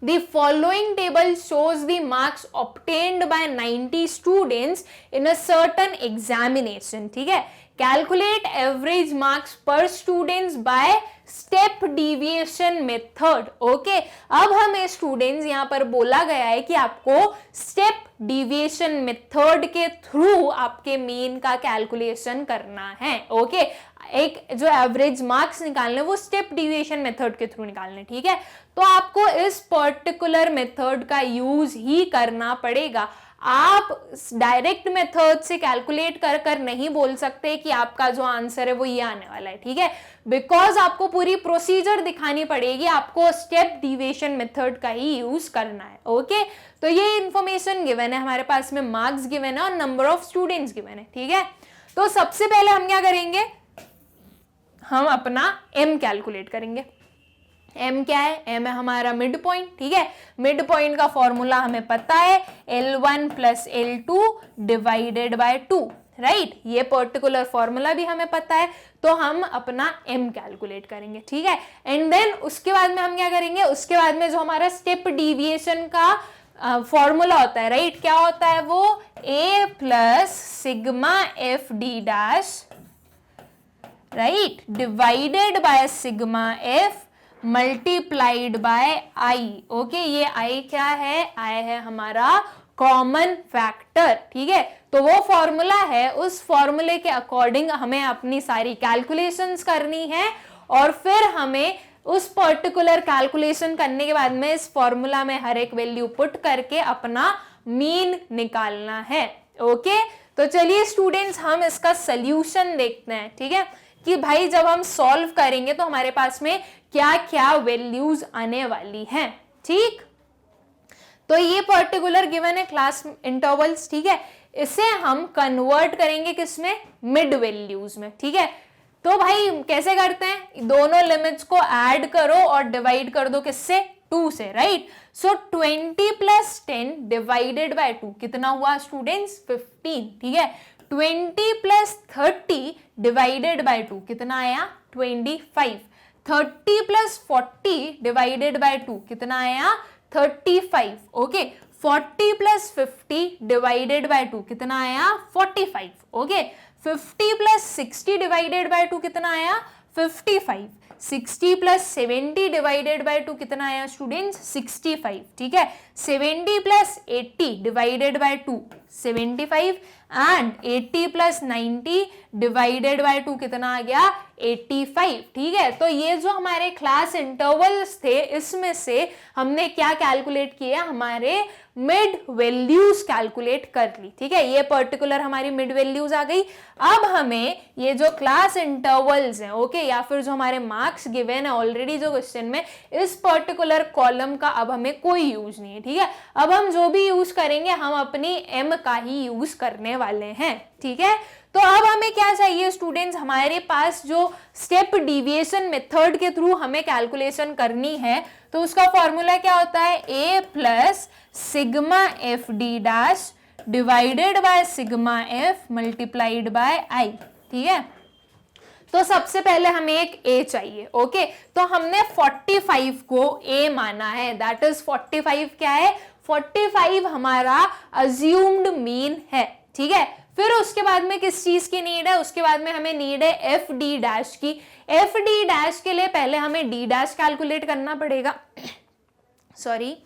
[SPEAKER 1] The following table shows the marks obtained by 90 students in a certain examination. ठीक है, calculate average marks per students by step deviation method. Okay, अब हमें स्टूडेंट्स यहाँ पर बोला गया है कि आपको स्टेप डिविएशन मेथड के थ्रू आपके मीन का कैलकुलेशन करना है। ओके, एक जो एवरेज मार्क्स निकालने वो स्टेप डिविएशन मेथड के थ्रू निकालने। ठीक है, तो आपको इस पर्टिकुलर मेथड का यूज ही करना पड़ेगा। आप डायरेक्ट मेथड से कैलकुलेट कर कर नहीं बोल सकते कि आपका जो आंसर है वो ये आने वाला है। ठीक है, बिकॉज आपको पूरी प्रोसीजर दिखानी पड़ेगी, आपको स्टेप डिविएशन मेथड का ही यूज करना है। ओके, तो ये इंफॉर्मेशन गिवन है हमारे पास में, मार्क्स गिवन है और नंबर ऑफ स्टूडेंट्स गिवन है। ठीक है, तो सबसे पहले हम क्या करेंगे? हम अपना m कैलकुलेट करेंगे। m क्या है? m है हमारा मिड पॉइंट। ठीक है, मिड पॉइंट का फॉर्मूला हमें पता है L1 plus L2 divided by 2। Right, ये पर्टिकुलर फॉर्मूला भी हमें पता है, तो हम अपना m कैलकुलेट करेंगे। ठीक है, एंड देन उसके बाद में हम क्या करेंगे? उसके बाद में जो हमारा स्टेप डिविएशन का फॉर्मूला होता है, राइट, क्या होता है वो? a plus sigma F D dash, right, divided by sigma F multiplied by I. Okay, ये आई क्या है? आई है हमारा कॉमन फैक्टर। ठीक है, तो वो फॉर्मूला है, उस फॉर्मूले के अकॉर्डिंग हमें अपनी सारी कैलकुलेशंस करनी है और फिर हमें उस पर्टिकुलर कैलकुलेशन करने के बाद में इस फॉर्मूला में हर एक वैल्यू पुट करके अपना मीन निकालना है। ओके, तो चलिए स्टूडेंट्स हम इसका सॉल्यूशन देखते हैं। ठीक है, कि भाई जब हम सॉल्व करेंगे तो हमारे पास में क्या क्या वैल्यूज आने वाली हैं। ठीक, तो ये पर्टिकुलर गिवन है क्लास इंटरवल्स। ठीक है, इसे हम कन्वर्ट करेंगे किसमें, मिड वैल्यूज में। ठीक है, तो भाई कैसे करते हैं, दोनों लिमिट्स को ऐड करो और डिवाइड कर दो किससे, 2 से, right. So 20 plus 10 divided by 2 कितना हुआ स्टूडेंट्स, 15। ठीक है, 20 प्लस 30 डिवाइडेड बाय 2 कितना आया, 25। 30 प्लस 40 डिवाइडेड बाय 2 कितना आया, 35। ओके, 40 प्लस 50 डिवाइडेड बाय 2 कितना आया, 45। ओके, 50 प्लस 60 डिवाइडेड बाय 2 कितना आया, 55। 60 प्लस 70 डिवाइडेड बाय 2 कितना आया स्टूडेंट्स, 65। ठीक है, 70 plus 80 divided by 2 75 and 80 plus 90 divided by 2 कितना आ गया, 85। ठीक है, तो ये जो हमारे क्लास इंटरवल्स थे इसमें से हमने क्या कैलकुलेट किया, हमारे मिड वैल्यूज कैलकुलेट कर ली। ठीक है, ये पर्टिकुलर हमारी मिड वैल्यूज आ गई। अब हमें ये जो क्लास इंटरवल्स हैं, ओके, या फिर जो हमारे मार्क्स गिवन है ऑलरेडी जो क्वेश्चन में, इस पर्टिकुलर कॉलम का अब हमें कोई यूज नहीं है। ठीक है, अब हम जो भी यूज करेंगे हम अपनी एम का ही यूज करने वाले हैं। ठीक है, तो अब हमें क्या चाहिए स्टूडेंट्स, हमारे पास जो स्टेप डिविएशन मेथड के थ्रू हमें कैलकुलेशन करनी है, तो उसका फॉर्मूला क्या होता है, A plus sigma F D dash divided by sigma F multiplied by I. ठीक है, तो सबसे पहले हमें एक ए चाहिए। ओके, तो हमने 45 को ए माना है, दैट इज 45 क्या है, 45 हमारा अज्यूम्ड मीन है। ठीक है, फिर उसके बाद में किस चीज की नीड है, उसके बाद में हमें नीड है एफ डी डैश की। एफ डी डैश के लिए पहले हमें डी डैश कैलकुलेट करना पड़ेगा, sorry.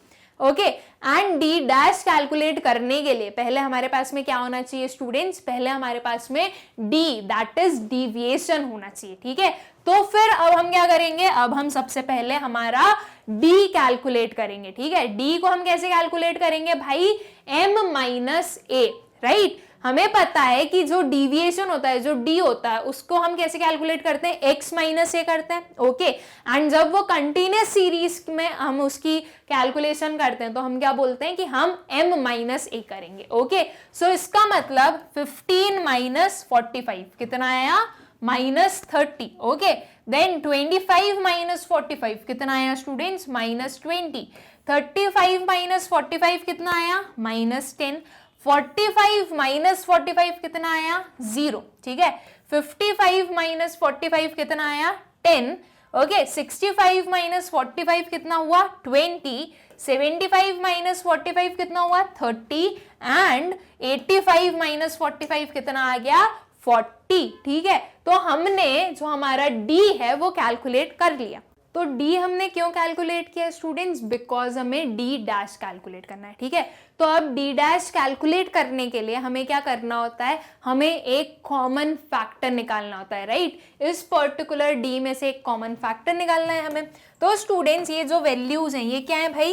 [SPEAKER 1] Okay, and D dash calculate करने के लिए पहले हमारे पास में क्या होना चाहिए स्टूडेंट्स, पहले हमारे पास में डी, दैट इज डिविएशन होना चाहिए। ठीक है, तो फिर अब हम क्या करेंगे, अब हम सबसे पहले हमारा डी कैलकुलेट करेंगे। ठीक है, डी को हम कैसे कैलकुलेट करेंगे भाई, एम माइनस ए, राइट। हमें पता है कि जो डिविएशन होता है, जो डी होता है, उसको हम कैसे कैलकुलेट करते हैं, x माइनस ए करते हैं। ओके, एंड जब वो कंटिन्यूस सीरीज में हम उसकी कैलकुलेशन करते हैं तो हम क्या बोलते हैं कि हम m माइनस ए करेंगे। ओके, सो इसका मतलब 15 माइनस 45 कितना आया, माइनस 30। ओके, देन 25 माइनस 45 कितना आया स्टूडेंट्स, माइनस 20। 35 माइनस 45 कितना आया, माइनस 10। 45 माइनस 45 कितना आया, 0। ठीक है, 55 माइनस 45 कितना आया, 10। ओके, 65 माइनस 45 कितना हुआ, 20। 75 माइनस 45 कितना हुआ, 30 एंड 85 माइनस 45 कितना आ गया, 40। ठीक है, तो हमने जो हमारा डी है वो कैलकुलेट कर लिया। तो डी हमने क्यों कैलकुलेट किया स्टूडेंट्स, बिकॉज हमें डी डैश कैलकुलेट करना है। ठीक है, तो अब डी डैश कैलकुलेट करने के लिए हमें क्या करना होता है, हमें एक कॉमन फैक्टर निकालना होता है, राइट। इस पर्टिकुलर डी में से एक कॉमन फैक्टर निकालना है हमें। तो स्टूडेंट्स ये जो वैल्यूज हैं ये क्या है भाई,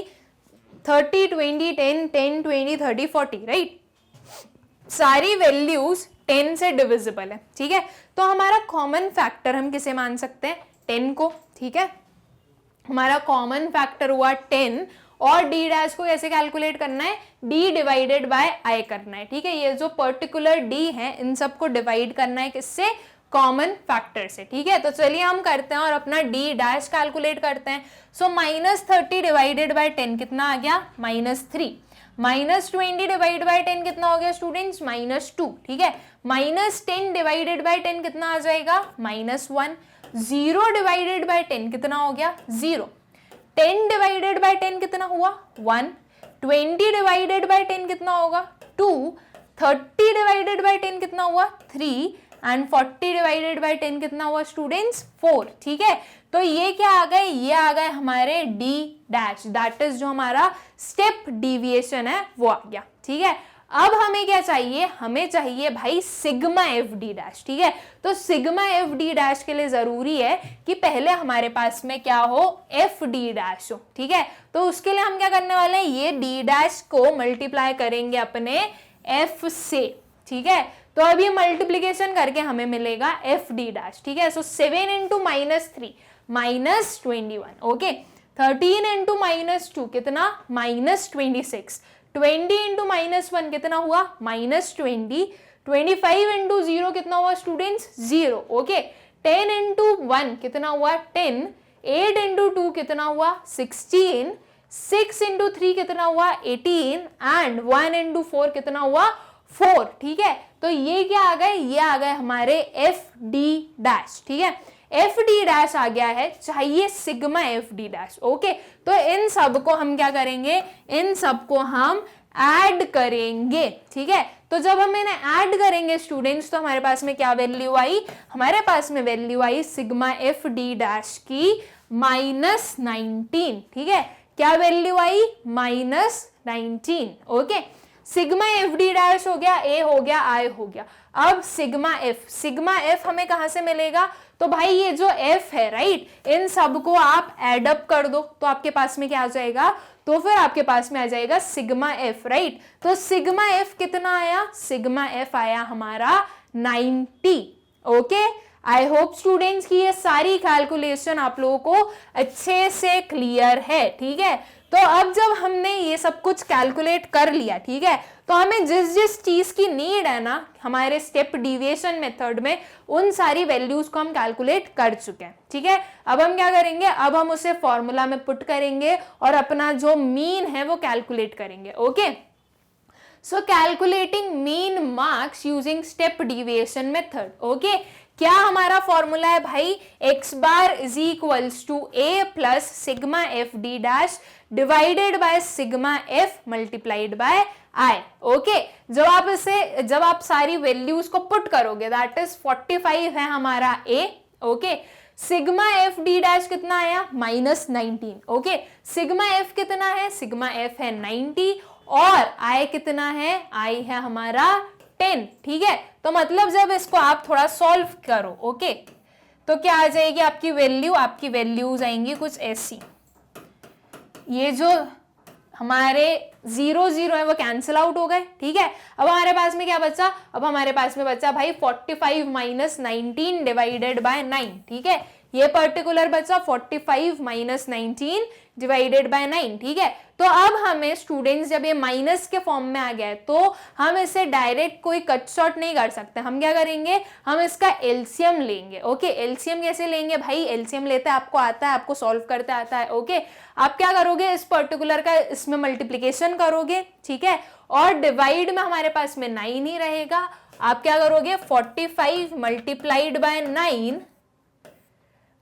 [SPEAKER 1] 30, 20, 10, 10, 20, 30, 40, राइट। सारी वैल्यूज 10 से डिविजिबल है। ठीक है, तो हमारा कॉमन फैक्टर हम किसे मान सकते हैं, 10 को। ठीक है, हमारा कॉमन फैक्टर हुआ 10 और डी डैश को कैसे कैलकुलेट करना है, डी डिवाइडेड बाय आई करना है। ठीक है, ये जो पर्टिकुलर डी है इन सबको डिवाइड करना है किससे, कॉमन फैक्टर से। ठीक है, तो चलिए हम करते हैं और अपना डी डैश कैलकुलेट करते हैं। सो माइनस 30 डिवाइडेड बाय 10 कितना आ गया, माइनस 3। माइनस 20 डिवाइड बाय 10 कितना हो गया स्टूडेंट्स, माइनस 2। ठीक है, माइनस 10 डिवाइडेड बाय 10 कितना आ जाएगा, माइनस 1। 0 डिवाइडेड बाय 10 कितना हो गया, 0। 10 डिवाइडेड बाय 10 कितना हुआ, 1। 20 डिवाइडेड बाय 10 कितना होगा, 2। 30 डिवाइडेड बाय 10 कितना हुआ, 3 एंड 40 डिवाइडेड बाय 10 कितना हुआ स्टूडेंट्स, 4। ठीक है, तो ये क्या आ गए, ये आ गए हमारे डी डैश, दैट इज जो हमारा स्टेप डिविएशन है वो आ गया। ठीक है, अब हमें क्या चाहिए, हमें चाहिए भाई सिग्मा एफ डी डैश, ठीक है। तो सिग्मा एफ डी डैश के लिए जरूरी है कि पहले हमारे पास में क्या हो, एफ डी डैश हो, ठीक है। तो उसके लिए हम क्या करने वाले हैं, ये डी डैश को मल्टीप्लाई करेंगे अपने एफ से, ठीक है। तो अब ये मल्टीप्लीकेशन करके हमें मिलेगा एफ डी डैश, ठीक है। सो 7 इंटू -3 -21, ओके। 13 इंटू -2 कितना, -26। 20 इंटू -1 कितना हुआ, -20। 25 इंटू 0 कितना हुआ स्टूडेंट्स, 0, ओके। 10 इंटू 1 कितना हुआ, 10। 8 इंटू 2 कितना हुआ, 16। 6 इंटू 3 कितना हुआ, 18। एंड 1 इंटू 4 कितना हुआ, 4, ठीक है। तो ये क्या आ गए, ये आ गए हमारे एफ डी डैश, ठीक है। एफ डी डैश आ गया है, चाहिए sigma F D dash, okay. तो इन सब को हम क्या करेंगे, इन सब को हम ऐड करेंगे, ठीक है। तो जब हम इन्हें ऐड करेंगे स्टूडेंट्स, तो हमारे पास में क्या वैल्यू आई, हमारे पास में वैल्यू आई सिग्मा एफ डी डैश की -19, ठीक है। क्या वैल्यू आई, -19, okay. Sigma F D dash हो गया, ए हो गया, आई हो गया। अब सिग्मा एफ हमें कहां से मिलेगा, तो भाई ये जो एफ है राइट, इन सब को आप एड अप कर दो तो आपके पास में क्या आ जाएगा, तो फिर आपके पास में आ जाएगा सिग्मा एफ, राइट। तो सिग्मा एफ कितना आया, सिग्मा एफ आया हमारा 90, ओके। आई होप स्टूडेंट्स की ये सारी कैलकुलेशन आप लोगों को अच्छे से क्लियर है, ठीक है। तो अब जब हमने ये सब कुछ कैलकुलेट कर लिया, ठीक है, तो हमें जिस जिस चीज की नीड है ना हमारे स्टेप डिविएशन मेथड में, उन सारी वैल्यूज को हम कैलकुलेट कर चुके हैं, ठीक है। अब हम क्या करेंगे, अब हम उसे फॉर्मूला में पुट करेंगे और अपना जो मीन है वो कैलकुलेट करेंगे, okay. So calculating mean marks using step deviation method, okay. क्या हमारा फॉर्मूला है भाई, x bar is equals to a plus sigma F D dash divided by sigma F multiplied by i, okay. जब आप सारी वैल्यूज को पुट करोगे, दैट इज 45 है हमारा a, okay. Sigma F D dash कितना आया, -19, ओके। सिग्मा एफ कितना है, सिग्मा एफ है 90 और i कितना है, i है हमारा 10, ठीक है। तो मतलब जब इसको आप थोड़ा सॉल्व करो, ओके, तो क्या आ जाएगी आपकी वैल्यू, आपकी वैल्यूज आएंगी कुछ ऐसी। ये जो हमारे 0 0 है वो कैंसिल आउट हो गए, ठीक है। अब हमारे पास में क्या बचा, अब हमारे पास में बचा भाई 45 - 19 डिवाइडेड बाय 9, ठीक है। ये पर्टिकुलर बचा 45 - 19 डिवाइडेड बाय 9, ठीक है। तो अब हमें स्टूडेंट्स जब ये माइनस के फॉर्म में आ गया तो हम इसे डायरेक्ट कोई कट शॉर्ट नहीं कर सकते, हम क्या करेंगे, हम इसका एलसीएम लेंगे, ओके। एलसीएम कैसे लेंगे भाई, एलसीएम लेते आपको आता है, आपको सॉल्व करते आता है, ओके। आप क्या करोगे, इस पर्टिकुलर का इसमें मल्टीप्लीकेशन करोगे, ठीक है, और डिवाइड में हमारे पास में 9 ही रहेगा। आप क्या करोगे, 45 मल्टीप्लाइड बाय 9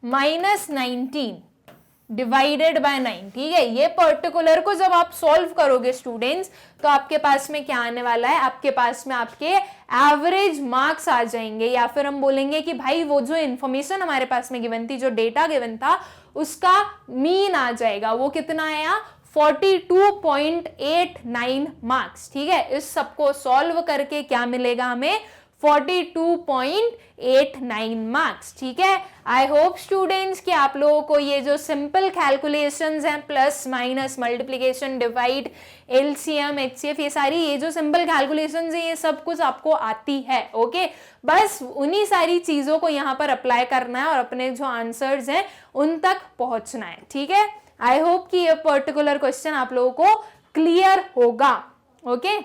[SPEAKER 1] -19 डिवाइडेड बाय 9, ठीक है। ये पर्टिकुलर को जब आप सॉल्व करोगे स्टूडेंट्स, तो आपके पास में क्या आने वाला है, आपके पास में आपके एवरेज मार्क्स आ जाएंगे, या फिर हम बोलेंगे कि भाई वो जो इंफॉर्मेशन हमारे पास में गिवन थी, जो डेटा गिवन था, उसका मीन आ जाएगा। वो कितना आया, 42.89 मार्क्स, ठीक है। इस सबको सॉल्व करके क्या मिलेगा हमें, 42.89 मार्क्स, ठीक है। आई होप स्टूडेंट्स कि आप लोगों को ये जो सिंपल कैलकुलेशंस हैं, plus minus multiplication divide LCM HCF, ये सारी ये जो सिंपल कैलकुलेशंस है, ये सब कुछ आपको आती है, ओके। बस उन्हीं सारी चीजों को यहाँ पर अप्लाई करना है और अपने जो आंसर्स हैं उन तक पहुंचना है, ठीक है। आई होप कि ये पर्टिकुलर क्वेश्चन आप लोगों को क्लियर होगा, ओके।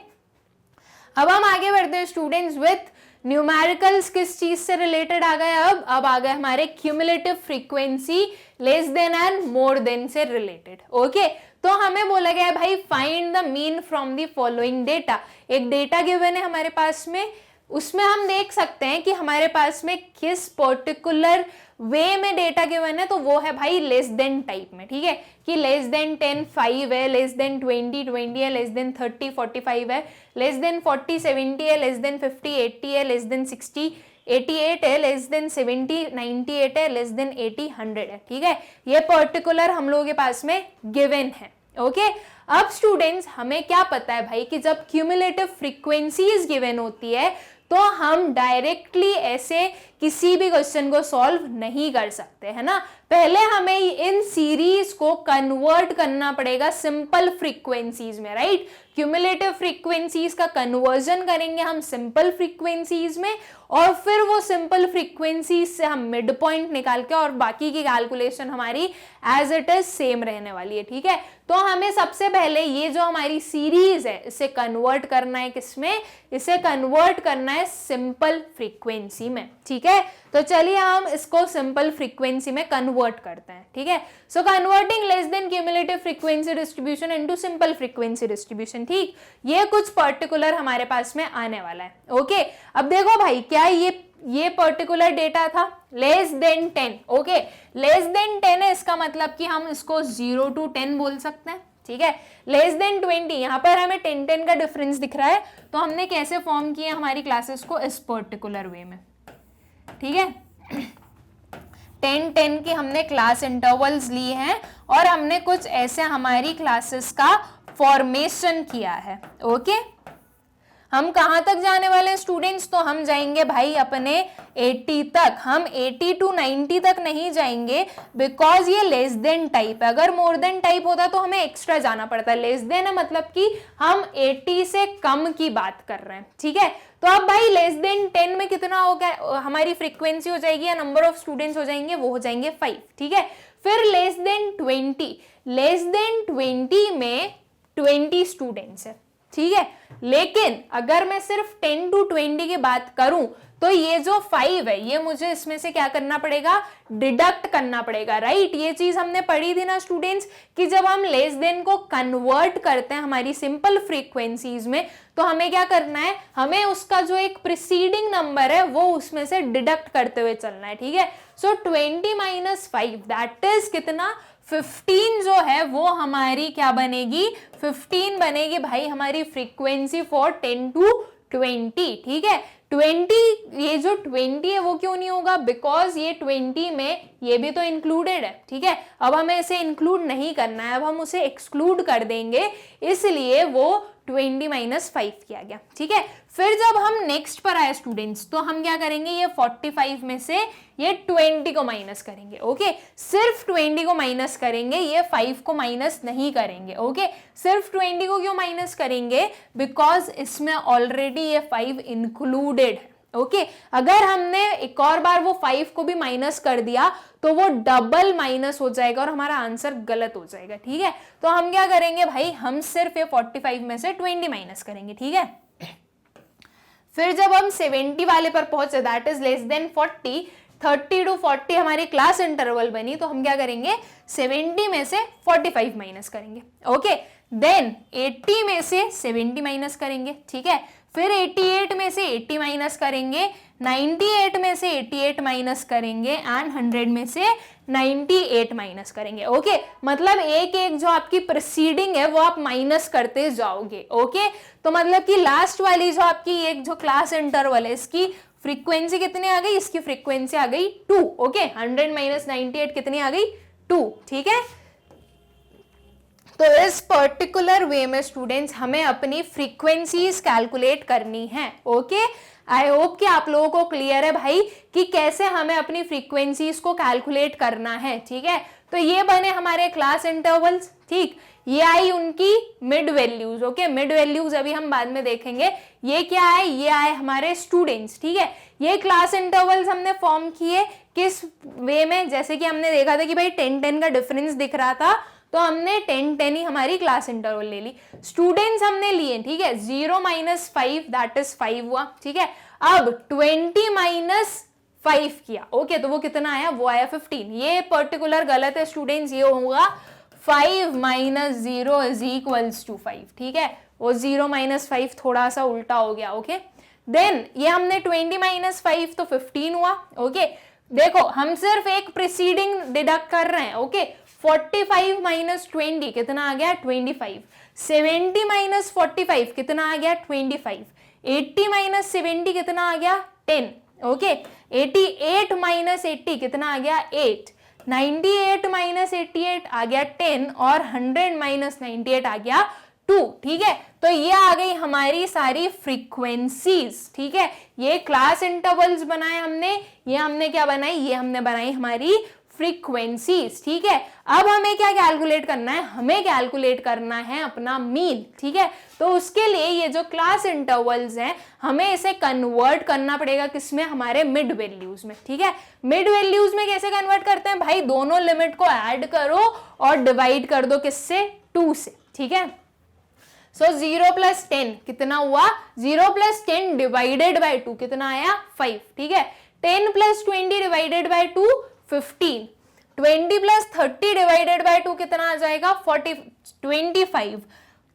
[SPEAKER 1] अब हम आगे बढ़ते हैं स्टूडेंट्स विथ न्यूमेरिकल्स। किस चीज से रिलेटेड आ गए, अब आ गए हमारे cumulative frequency less than and more than से रिलेटेड, ओके। तो हमें बोला गया है भाई find the mean from the following data. एक डेटा गिवन है हमारे पास में, उसमें हम देख सकते हैं कि हमारे पास में किस पर्टिकुलर वे में डेटा गिवन है, तो वो है भाई लेस देन टाइप में, ठीक है। कि लेस देन 10 5 है, लेस देन 20 20 है, लेस देन 30 45 है, लेस देन 40 70 है, लेस देन 50 80 है, लेस देन 60 88 है, लेस देन 70 98 है, लेस देन 80 100 है, ठीक है। ये पर्टिकुलर हम लोगों के पास में गिवन है, ओके अब स्टूडेंट्स हमें क्या पता है भाई कि जब क्यूमुलेटिव फ्रीक्वेंसीज गिवन होती है तो हम डायरेक्टली ऐसे किसी भी क्वेश्चन को सॉल्व नहीं कर सकते, है ना। पहले हमें इन सीरीज को कन्वर्ट करना पड़ेगा सिंपल फ्रीक्वेंसीज में, राइट। क्यूमुलेटिव फ्रीक्वेंसीज का कन्वर्जन करेंगे हम सिंपल फ्रीक्वेंसीज में और फिर वो सिंपल फ्रीक्वेंसीज से हम मिड पॉइंट निकाल के और बाकी की कैलकुलेशन हमारी एज इट इज सेम रहने वाली है, ठीक है। तो हमें सबसे पहले ये जो हमारी सीरीज है इसे कन्वर्ट करना है किसमें, इसे कन्वर्ट करना है सिंपल फ्रीक्वेंसी में, ठीक है। तो चलिए हम इसको सिंपल फ्रीक्वेंसी में कन्वर्ट करते हैं, ठीक है। So converting less than cumulative frequency distribution into simple frequency distribution, ठीक। ये कुछ पर्टिकुलर हमारे पास में आने वाला है, ओके। अब देखो भाई क्या ये पर्टिकुलर डेटा था less than 10, okay. Less than 10 है, इसका मतलब कि हम इसको 0 to 10 बोल सकते हैं, ठीक है। लेस देन 20, यहाँ पर हमें 10 का डिफरेंस दिख रहा है, तो हमने कैसे फॉर्म किया हमारी क्लासेस को, इस पर्टिकुलर वे में, ठीक है। 10 के हमने क्लास इंटरवल्स लिए हैं और हमने कुछ ऐसे हमारी क्लासेस का फॉर्मेशन किया है, ओके। हम कहां तक जाने वाले हैं स्टूडेंट्स, तो हम जाएंगे भाई अपने 80 तक, हम 80 to 90 तक नहीं जाएंगे बिकॉज ये लेस देन टाइप है। अगर मोर देन टाइप होता तो हमें एक्स्ट्रा जाना पड़ता है, लेस देन है मतलब कि हम 80 से कम की बात कर रहे हैं, ठीक है। तो अब भाई लेस देन 10 में कितना होगा, हमारी फ्रीक्वेंसी हो जाएगी या नंबर ऑफ स्टूडेंट्स हो जाएंगे, वो हो जाएंगे 5, ठीक है। फिर लेस देन 20, लेस देन 20 में 20 स्टूडेंट्स है, ठीक है। लेकिन अगर मैं सिर्फ 10 to 20 की बात करूं तो ये जो 5 है ये मुझे इसमें से क्या करना पड़ेगा, डिडक्ट करना पड़ेगा, राइट। ये चीज हमने पढ़ी थी ना स्टूडेंट्स कि जब हम लेस देन को कन्वर्ट करते हैं हमारी सिंपल फ्रीक्वेंसीज में तो हमें क्या करना है, हमें उसका जो एक प्रीसीडिंग नंबर है वो उसमें से डिडक्ट करते हुए चलना है, ठीक है। सो 20 - 5 दैट इज कितना, 15 जो है वो हमारी क्या बनेगी, 15 बनेगी भाई हमारी फ्रीक्वेंसी फॉर 10 to 20, ठीक है। 20, ये जो 20 है वो क्यों नहीं होगा, बिकॉज ये 20 में ये भी तो इंक्लूडेड है, ठीक है। अब हमें इसे इंक्लूड नहीं करना है, अब हम उसे एक्सक्लूड कर देंगे, इसलिए वो 20 - 5 किया गया, ठीक है। फिर जब हम नेक्स्ट पर आए स्टूडेंट्स तो हम क्या करेंगे, ये 45 में से ये 20 को माइनस करेंगे, ओके। सिर्फ 20 को माइनस करेंगे, ये 5 को माइनस नहीं करेंगे, ओके। सिर्फ 20 को क्यों माइनस करेंगे, बिकॉज इसमें ऑलरेडी ये 5 इंक्लूडेड है, ओके। अगर हमने एक और बार वो 5 को भी माइनस कर दिया तो वो डबल माइनस हो जाएगा और हमारा आंसर गलत हो जाएगा, ठीक है। तो हम क्या करेंगे भाई, हम सिर्फ ये 45 में से 20 माइनस करेंगे, ठीक है। फिर जब हम 70 वाले पर पहुंचे that is less than 40, 30 to 40 हमारी क्लास इंटरवल बनी, तो हम क्या करेंगे 70 में से 45 माइनस करेंगे, ओके। देन 80 में से 70 माइनस करेंगे, ठीक है। फिर 88 में से 80 माइनस करेंगे, 98 में से 88 माइनस करेंगे एंड 100 में से 98 माइनस करेंगे, ओके। मतलब एक एक जो आपकी प्रीसीडिंग है वो आप माइनस करते जाओगे, ओके। तो मतलब कि लास्ट वाली जो आपकी एक जो क्लास इंटरवल है इसकी फ्रीक्वेंसी कितनी आ गई, इसकी फ्रीक्वेंसी आ गई 2, ओके। 100 - 98 कितनी आ गई, 2, ठीक है। तो इस पर्टिकुलर वे में स्टूडेंट्स हमें अपनी फ्रीक्वेंसीज कैलकुलेट करनी है, ओके। आई होप कि आप लोगों को क्लियर है भाई कि कैसे हमें अपनी फ्रीक्वेंसीज को कैलकुलेट करना है, ठीक है। तो ये बने हमारे क्लास इंटरवल्स, ठीक। ये आई उनकी mid values, okay. Mid values अभी हम बाद में देखेंगे। ये क्या है, ये आए हमारे स्टूडेंट्स, ठीक है। ये क्लास इंटरवल्स हमने फॉर्म किए किस वे में, जैसे कि हमने देखा था कि भाई 10 का डिफरेंस दिख रहा था तो हमने 10 ही हमारी क्लास इंटरवल ले ली। स्टूडेंट्स हमने लिए, ठीक है। 0 - 5 दैट इज 5 हुआ, ठीक है। अब 20 - 5 किया, ओके। तो वो कितना आया, वो आया 15। ये पर्टिकुलर गलत है स्टूडेंट्स, ये होगा 5 - 0 = 5, ठीक है। वो 0 - 5 थोड़ा सा उल्टा हो गया, ओके। देन ये हमने 20 - 5 तो 15 हुआ, ओके। देखो हम सिर्फ एक प्रीसीडिंग डिडक्ट कर रहे हैं, ओके। 45 - 20 कितना आ गया, 25। 70 - 45 कितना आ गया, 25। 80 - 70 कितना आ गया, 10, ओके। 88 - 80 कितना आ गया, 8। 98 माइनस 88 आ गया 10 और 100 माइनस 98 आ गया 2। ठीक है, तो ये आ गई हमारी सारी फ्रीक्वेंसीज। ठीक है, ये क्लास इंटरवल्स बनाए हमने, ये हमने क्या बनाई, ये हमने बनाई हमारी फ्रीक्वेंसीज। ठीक है, अब हमें क्या कैलकुलेट करना है, हमें कैलकुलेट करना है अपना मीन। ठीक है, तो उसके लिए ये जो क्लास इंटरवल्स हैं हमें इसे कन्वर्ट करना पड़ेगा किसमें, हमारे मिड वैल्यूज में। ठीक है, मिड वैल्यूज में कैसे कन्वर्ट करते हैं भाई, दोनों लिमिट को ऐड करो और डिवाइड कर दो किससे, 2 से। ठीक है, सो 0 प्लस 10 कितना हुआ, 0 प्लस 10 डिवाइडेड बाई 2 कितना आया, 5। ठीक है, 10 plus 20 divided by 2 15, 20 plus 30 divided by 2 कितना आ जाएगा 25,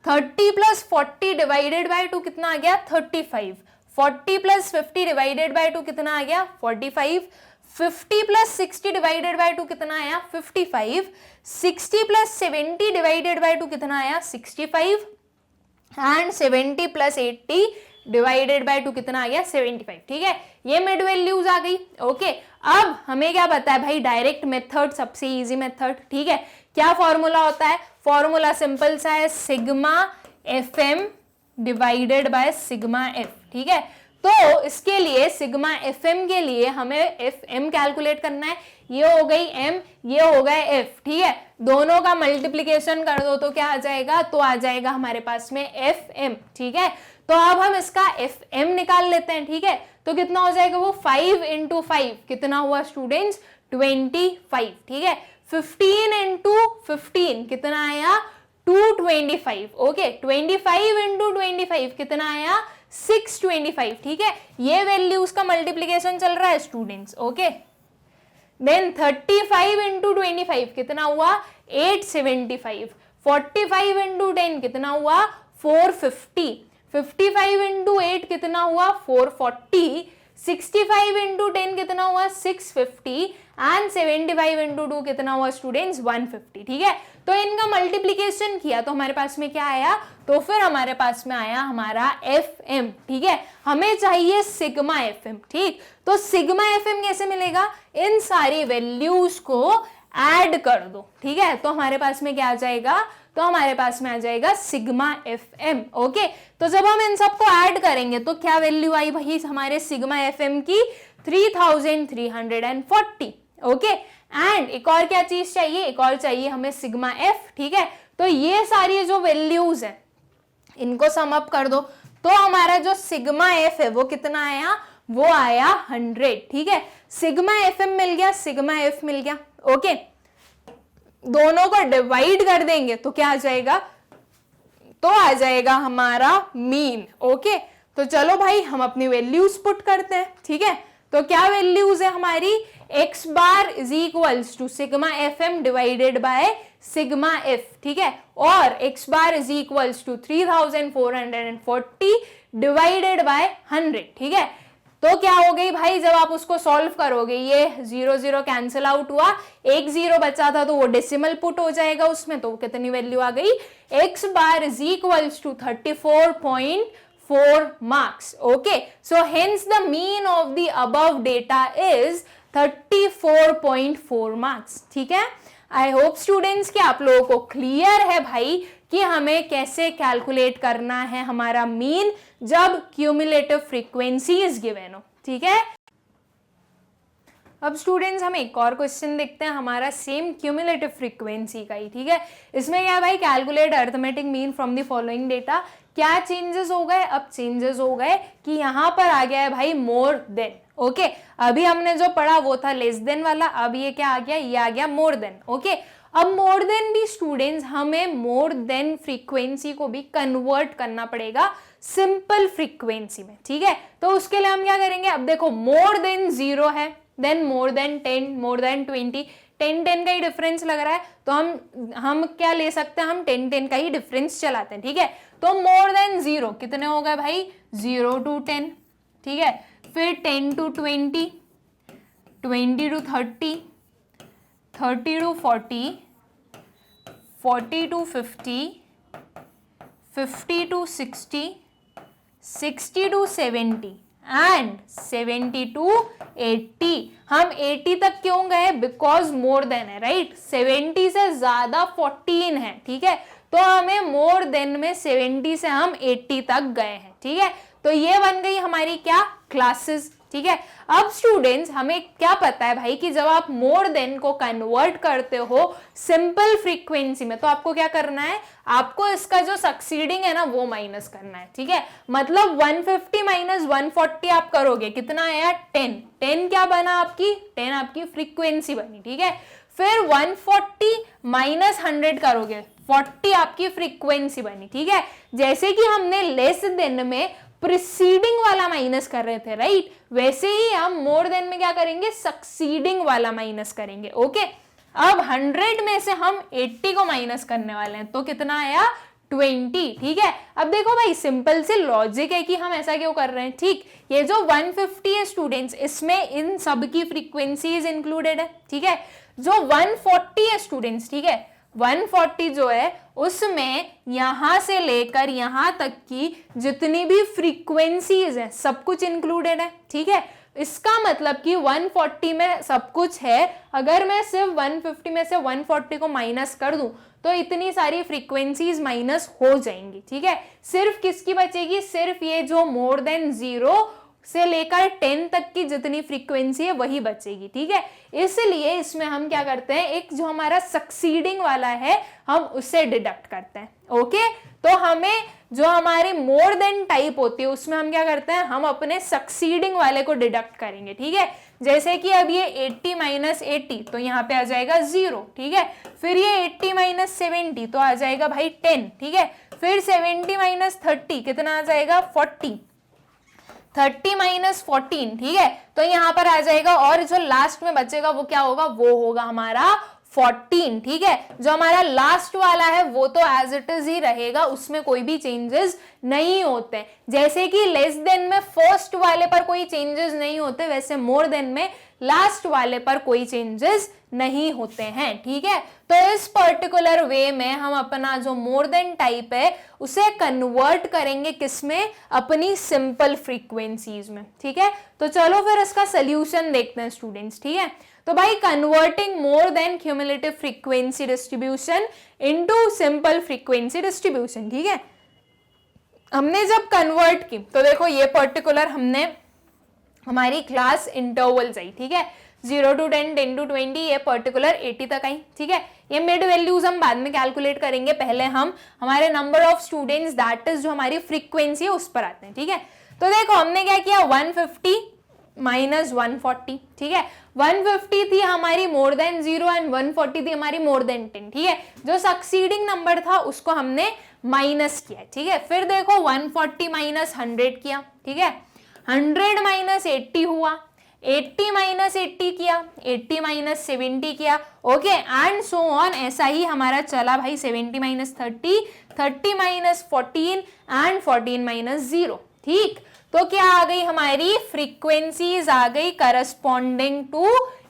[SPEAKER 1] 30 प्लस 40 डिवाइडेड बाई 2 कितना आ गया 35, 40 प्लस 50 डिवाइडेड बाई 2 कितना आ गया 45, 50 प्लस 60 डिवाइडेड बाई 2 कितना आया 55, 60 प्लस 70 डिवाइडेड बाई 2 कितना आया 65 एंड 70 प्लस 80 डिवाइडेड बाय 2 कितना आ गया 75। ठीक है, ये मिड वैल्यूज आ गई। ओके, अब हमें क्या पता है भाई, डायरेक्ट मेथड सबसे इजी मेथड। ठीक है, क्या फॉर्मूला होता है, फॉर्मूला सिंपल सा है, sigma F M divided by sigma F. ठीक है, तो इसके लिए सिग्मा एफ एम के लिए हमें एफ एम कैलकुलेट करना है, ये हो गई एम, ये हो गया एफ। ठीक है, दोनों का मल्टीप्लीकेशन कर दो तो क्या आ जाएगा, तो आ जाएगा हमारे पास में एफ एम। ठीक है, तो अब हम इसका एफ एम निकाल लेते हैं। ठीक है, तो कितना हो जाएगा वो 5 इंटू 5 कितना हुआ स्टूडेंट्स 25। ठीक है, 15 इंटू 15 कितना आया 225। ओके, 25 इंटू 25 कितना आया 625। ठीक है, ये वैल्यूज का मल्टीप्लीकेशन चल रहा है स्टूडेंट्स। ओके, देन 35 इंटू 25 कितना हुआ 875, 45 इंटू 10 कितना हुआ 450, 55 इंटू 8 कितना हुआ 440, 65 इंटू 10 कितना हुआ 650 एंड 75 इंटू 2 कितना हुआ स्टूडेंट्स 150। ठीक है, तो इनका मल्टीप्लीकेशन किया तो हमारे पास में क्या आया, तो फिर हमारे पास में आया हमारा एफ एम। ठीक है, हमें चाहिए सिग्मा एफ एम। ठीक, तो सिग्मा एफ एम कैसे मिलेगा, इन सारी वैल्यूज को ऐड कर दो। ठीक है, तो हमारे पास में क्या आ जाएगा, तो हमारे पास में आ जाएगा सिग्मा एफ एम। ओके, तो जब हम इन सबको ऐड करेंगे तो क्या वैल्यू आई भाई हमारे सिग्मा एफ एम की 3340। ओके, एंड एक और क्या चीज चाहिए, एक और चाहिए हमें सिग्मा एफ। ठीक है, तो ये सारी जो वैल्यूज है इनको सम अप कर दो तो हमारा जो सिग्मा एफ है वो कितना आया, वो आया 100। ठीक है, सिग्मा एफ एम मिल गया, सिग्मा एफ मिल गया। ओके, दोनों को डिवाइड कर देंगे तो क्या आ जाएगा, तो आ जाएगा हमारा मीन। ओके, तो चलो भाई हम अपनी वैल्यूज पुट करते हैं। ठीक है, तो क्या वैल्यूज है हमारी, x bar is equals to sigma F M divided by sigma F. ठीक है, और x bar is equals to 3440 divided by 100। ठीक है, तो क्या हो गई भाई, जब आप उसको सॉल्व करोगे ये 0 0 कैंसिल आउट हुआ, एक 0 बचा था तो वो डेसिमल पुट हो जाएगा उसमें, तो कितनी वैल्यू आ गई, x bar is equals to 34.4 marks. Okay, so hence the mean of the above data is 34.4 marks. ठीक है, आई होप स्टूडेंट्स कि आप लोगों को क्लियर है भाई कि हमें कैसे कैलकुलेट करना है हमारा मीन जब क्यूमुलेटिव फ्रीक्वेंसी इज गिवन हो। ठीक है, अब स्टूडेंट्स हम एक और क्वेश्चन देखते हैं हमारा सेम क्यूमुलेटिव फ्रीक्वेंसी का ही। ठीक है, इसमें क्या है भाई, calculate arithmetic mean from the following data. क्या चेंजेस हो गए, अब चेंजेस हो गए कि यहां पर आ गया है भाई मोर देन। ओके, अभी हमने जो पढ़ा वो था लेस देन वाला, अब ये क्या आ गया, ये आ गया मोर देन। ओके, अब मोर देन भी स्टूडेंट्स हमें मोर देन फ्रीक्वेंसी को भी कन्वर्ट करना पड़ेगा सिंपल फ्रीक्वेंसी में। ठीक है, तो उसके लिए हम क्या करेंगे, अब देखो मोर देन 0 है, then more than 10, more than 20, 10 का ही डिफरेंस लग रहा है तो हम क्या ले सकते हैं, हम 10 का ही डिफरेंस चलाते हैं। ठीक है, तो मोर देन 0 कितने हो गए भाई, 0 to 10। ठीक है, फिर 10 to 20, 20 to 30, 30 to 40, 40 to 50, 50 to 60, 60 to 70, and 70 to 80। हम 80 तक क्यों गए? बिकॉज मोर देन है, राइट? 70 से ज्यादा 14 है, ठीक है, तो हमें मोर देन में 70 से हम 80 तक गए हैं, ठीक है। तो ये बन गई हमारी क्या? क्लासेस, ठीक है। अब स्टूडेंट्स हमें क्या पता है भाई कि जब आप मोर देन को कन्वर्ट करते हो सिंपल फ्रीक्वेंसी में, तो आपको क्या करना है? आपको इसका जो सक्सीडिंग है ना वो माइनस करना है, ठीक है। मतलब 150 माइनस 140 आप करोगे, कितना आया? 10। 10 क्या बना आपकी? 10 आपकी फ्रीक्वेंसी बनी, ठीक है। फिर 140 माइनस 100 करोगे, 40 आपकी फ्रीक्वेंसी बनी, ठीक है। जैसे कि हमने लेस देन में प्रीसीडिंग वाला माइनस कर रहे थे, राइट? वैसे ही हम मोर देन में क्या करेंगे? सक्सीडिंग वाला माइनस करेंगे, ओके। अब 100 में से हम 80 को माइनस करने वाले हैं, तो कितना आया? 20, ठीक है। अब देखो भाई, सिंपल से लॉजिक है कि हम ऐसा क्यों कर रहे हैं, ठीक। ये जो 150 है स्टूडेंट्स, इसमें इन सब की फ्रीक्वेंसीज इंक्लूडेड है, ठीक है। जो 140 है स्टूडेंट्स, ठीक है, 140 जो है उसमें यहां से लेकर यहां तक की जितनी भी फ्रीक्वेंसीज हैं सब कुछ इंक्लूडेड है, ठीक है। इसका मतलब कि 140 में सब कुछ है, अगर मैं सिर्फ 150 में से 140 को माइनस कर दूं तो इतनी सारी फ्रीक्वेंसीज माइनस हो जाएंगी, ठीक है। सिर्फ किसकी बचेगी? सिर्फ ये जो मोर देन 0 से लेकर 10 तक की जितनी फ्रीक्वेंसी है वही बचेगी, ठीक है। इसलिए इसमें हम क्या करते हैं? एक जो हमारा सक्सीडिंग वाला है हम उससे डिडक्ट करते हैं, ओके। तो हमें जो हमारी मोर देन टाइप होती है उसमें हम क्या करते हैं? हम अपने सक्सीडिंग वाले को डिडक्ट करेंगे, ठीक है। जैसे कि अब ये 80 माइनस 80 तो यहाँ पे आ जाएगा 0, ठीक है। फिर ये 80 माइनस 70 तो आ जाएगा भाई 10, ठीक है। फिर 70 माइनस 30 कितना आ जाएगा? 40। 30 माइनस 14, ठीक है, तो यहां पर आ जाएगा, और जो लास्ट में बचेगा वो क्या होगा? वो होगा हमारा 14, ठीक है। जो हमारा लास्ट वाला है वो तो एज इट इज ही रहेगा, उसमें कोई भी चेंजेस नहीं होते। जैसे कि लेस देन में फर्स्ट वाले पर कोई चेंजेस नहीं होते, वैसे मोर देन में लास्ट वाले पर कोई चेंजेस नहीं होते हैं, ठीक है। तो इस पर्टिकुलर वे में हम अपना जो मोर देन टाइप है उसे कन्वर्ट करेंगे किसमें? अपनी सिंपल फ्रीक्वेंसीज में, ठीक है। तो चलो फिर इसका सोल्यूशन देखते हैं स्टूडेंट्स, ठीक है। तो भाई converting more than cumulative frequency distribution into simple frequency distribution, ठीक है। हमने जब कन्वर्ट की तो देखो ये पर्टिकुलर हमने हमारी क्लास इंटरवल्स आई, ठीक है, 0 to 10, 10 to 20, ये पर्टिकुलर 80 तक आई, ठीक है। ये मिड वैल्यूज हम बाद में कैलकुलेट करेंगे, पहले हम हमारे number of students that is जो हमारी फ्रीक्वेंसी है उस पर आते हैं, ठीक है। तो देखो हमने क्या किया? 150 माइनस 140, ठीक है। 150 थी हमारी मोर देन 0 एंड 140 थी हमारी मोर देन 10, ठीक है। जो सक्सीडिंग नंबर था उसको हमने माइनस किया, ठीक है। फिर देखो 140 माइनस 100 किया, ठीक है। 100 माइनस 80 हुआ, 80 माइनस 80 किया, 80 माइनस 70 किया, ओके, एंड सो ऑन। ऐसा ही हमारा चला भाई, 70 माइनस 30, 30 माइनस 14 एंड 14 माइनस 0, ठीक। तो क्या आ गई? हमारी फ्रीक्वेंसीज आ गई करस्पॉन्डिंग टू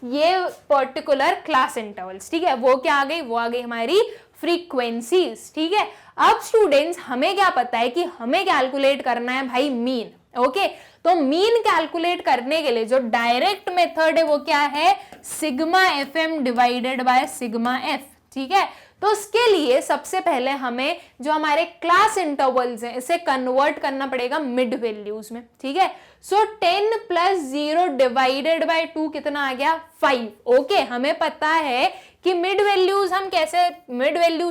[SPEAKER 1] ये पर्टिकुलर क्लास इंटरवल्स, ठीक है। वो क्या आ गई? वो आ गई हमारी फ्रीक्वेंसीज, ठीक है। अब स्टूडेंट्स हमें क्या पता है कि हमें कैलकुलेट करना है भाई मीन, ओके। तो मीन कैलकुलेट करने के लिए जो डायरेक्ट मेथड है वो क्या है? Sigma FM divided by sigma F, ठीक है। तो उसके लिए सबसे पहले हमें जो हमारे क्लास इंटरवल्स हैं इसे कन्वर्ट करना पड़ेगा मिड वैल्यूज में, ठीक है। सो 10 प्लस 0 डिवाइडेड बाय 2 कितना आ गया? 5, ओके। हमें पता है कि मिड वैल्यूज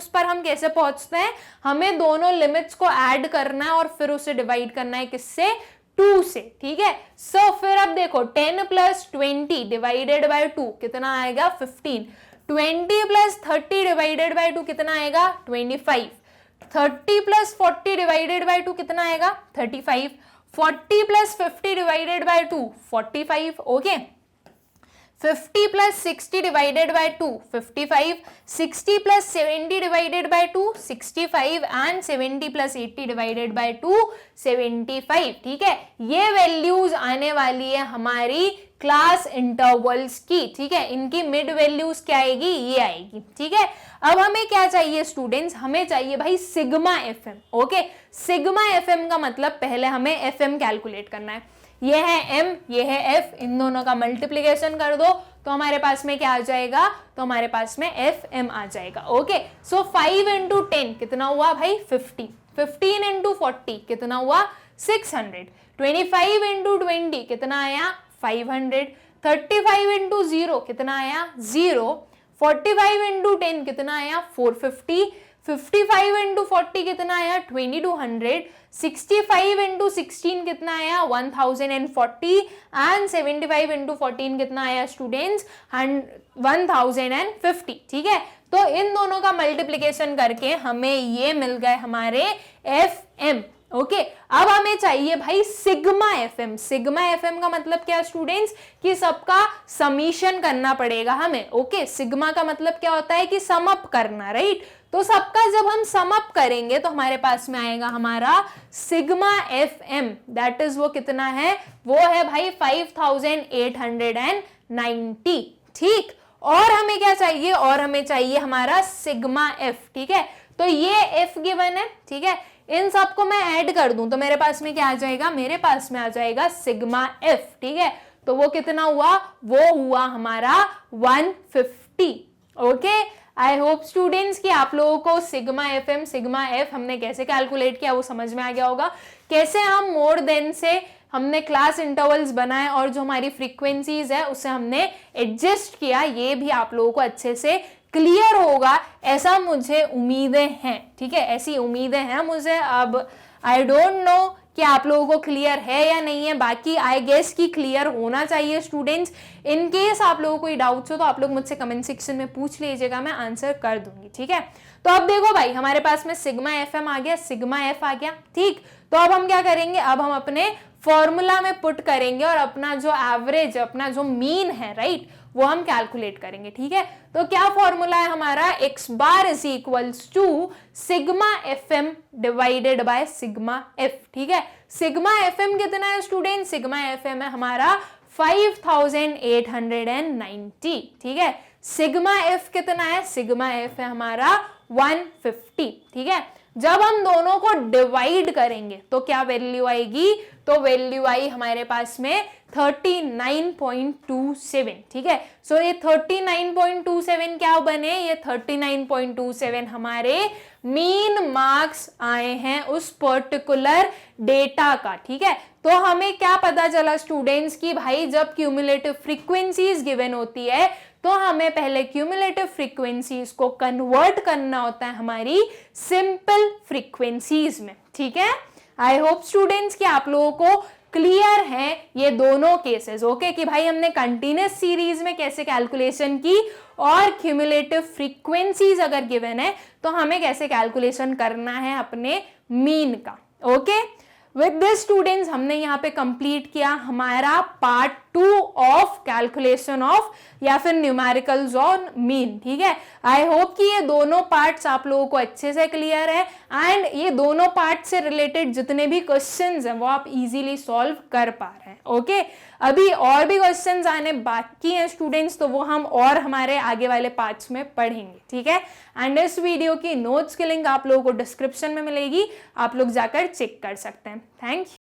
[SPEAKER 1] पर हम कैसे पहुंचते हैं? हमें दोनों लिमिट्स को ऐड करना है और फिर उसे डिवाइड करना है किससे? 2 से, ठीक है। सो फिर अब देखो 10 प्लस 20 डिवाइडेड बाय 2 कितना आएगा? 15। 20 प्लस 30 डिवाइडेड बाय 2 कितना आएगा? 25। 30 प्लस 40 डिवाइडेड बाय 2 कितना आएगा? 35। 40 plus 50 divided by 2 45, okay. 50 plus 60 divided by 2 55, 60 plus 70 divided by 2 65 and 70 plus 80 divided by 2 75, ठीक है। ये वैल्यूज आने वाली है हमारी क्लास इंटरवल्स की, ठीक है। इनकी मिड वैल्यूज क्या आएगी? ये आएगी, ठीक है। अब हमें क्या चाहिए स्टूडेंट्स? हमें चाहिए भाई sigma FM, okay. Sigma FM का मतलब पहले हमें FM कैलकुलेट करना है। ये है m, ये है f, इन दोनों का मल्टीप्लीकेशन कर दो तो हमारे पास में क्या आ जाएगा, तो हमारे पास में fm आ जाएगा। ओके, सो 5 इंटू 10 कितना हुआ भाई 50, 15 इंटू 40 कितना हुआ 600, 25 इंटू 20 कितना आया 500, 35 इंटू 0 कितना आया 0, 45 इंटू 10 कितना आया 450, 55 इंटू 40 कितना आया 2200, 65 इंटू 16 कितना आया 1040 एंड 75 इंटू 14 कितना आया स्टूडेंट्स 1050। ठीक है, तो इन दोनों का मल्टीप्लीकेशन करके हमें ये मिल गए हमारे FM। ओके, अब हमें चाहिए भाई सिग्मा FM। सिग्मा FM का मतलब क्या स्टूडेंट्स, कि सबका समीशन करना पड़ेगा हमें। ओके, सिग्मा का मतलब क्या होता है कि सम अप करना, राइट। तो सबका जब हम सम अप करेंगे तो हमारे पास में आएगा हमारा सिग्मा FM, दैट इज वो कितना है, वो है भाई 5890। ठीक, और हमें क्या चाहिए, और हमें चाहिए हमारा सिग्मा F। ठीक है, तो ये F गिवन है। ठीक है, इन सबको मैं ऐड कर दूं तो मेरे पास में क्या आ जाएगा, मेरे पास में आ जाएगा सिग्मा F। ठीक है, तो वो कितना हुआ, वो हुआ हमारा 150। ओके, आई होप स्टूडेंट्स कि आप लोगों को सिग्मा FM सिग्मा F हमने कैसे कैलकुलेट किया वो समझ में आ गया होगा। कैसे हम मोर देन से हमने क्लास इंटरवल्स बनाए और जो हमारी फ्रीक्वेंसीज है उससे हमने एडजस्ट किया, ये भी आप लोगों को अच्छे से क्लियर होगा ऐसा मुझे उम्मीदें हैं। ठीक है, ऐसी उम्मीदें हैं मुझे। अब आई डोंट नो कि आप लोगों को क्लियर है या नहीं है, बाकी आई गेस कि क्लियर होना चाहिए स्टूडेंट्स। इन केस आप लोगों को कोई डाउट्स हो तो आप लोग मुझसे कमेंट सेक्शन में पूछ लीजिएगा, मैं आंसर कर दूंगी। ठीक है, तो अब देखो भाई हमारे पास में सिग्मा FM आ गया, सिग्मा F आ गया। ठीक, तो अब हम क्या करेंगे, अब हम अपने फॉर्मूला में पुट करेंगे और अपना जो एवरेज, अपना जो मीन है, राइट, वो हम कैलकुलेट करेंगे। ठीक है, तो क्या फॉर्मूला है हमारा, x bar is equals to sigma FM divided by sigma F। ठीक है, सिग्मा FM कितना है स्टूडेंट, सिग्मा FM है हमारा 5890। ठीक है, सिग्मा F कितना है, सिग्मा F है हमारा 150। ठीक है, जब हम दोनों को डिवाइड करेंगे तो क्या वैल्यू आएगी, तो वैल्यू आई हमारे पास में 39.27। ठीक है, सो ये 39.27 क्या बने, ये 39.27 हमारे मीन मार्क्स आए हैं उस पर्टिकुलर डेटा का। ठीक है, तो हमें क्या पता चला स्टूडेंट्स कि भाई जब क्यूमुलेटिव फ्रीक्वेंसीज गिवन होती है तो हमें पहले क्यूमुलेटिव फ्रीक्वेंसीज को कन्वर्ट करना होता है हमारी सिंपल फ्रीक्वेंसीज में। ठीक है, आई होप स्टूडेंट्स कि आप लोगों को क्लियर है ये दोनों केसेस। ओके, कि भाई हमने कंटिन्यूअस सीरीज में कैसे कैलकुलेशन की और क्यूमुलेटिव फ्रीक्वेंसीज अगर गिवन है तो हमें कैसे कैलकुलेशन करना है अपने मीन का। ओके, विद दिस स्टूडेंट्स हमने यहाँ पे कंप्लीट किया हमारा पार्ट 2 ऑफ कैलकुलेशन ऑफ या फिर न्यूमेरिकल्स ऑन मीन। ठीक है, आई होप कि ये दोनों पार्ट्स आप लोगों को अच्छे से क्लियर है एंड ये दोनों पार्ट से रिलेटेड जितने भी क्वेश्चंस हैं वो आप इजीली सॉल्व कर पा रहे हैं। ओके, अभी और भी क्वेश्चंस आने बाकी हैं स्टूडेंट्स, तो वो हम और हमारे आगे वाले पार्ट्स में पढ़ेंगे। ठीक है, एंड इस वीडियो की नोट्स की लिंक आप लोगों को डिस्क्रिप्शन में मिलेगी, आप लोग जाकर चेक कर सकते हैं। Thank you.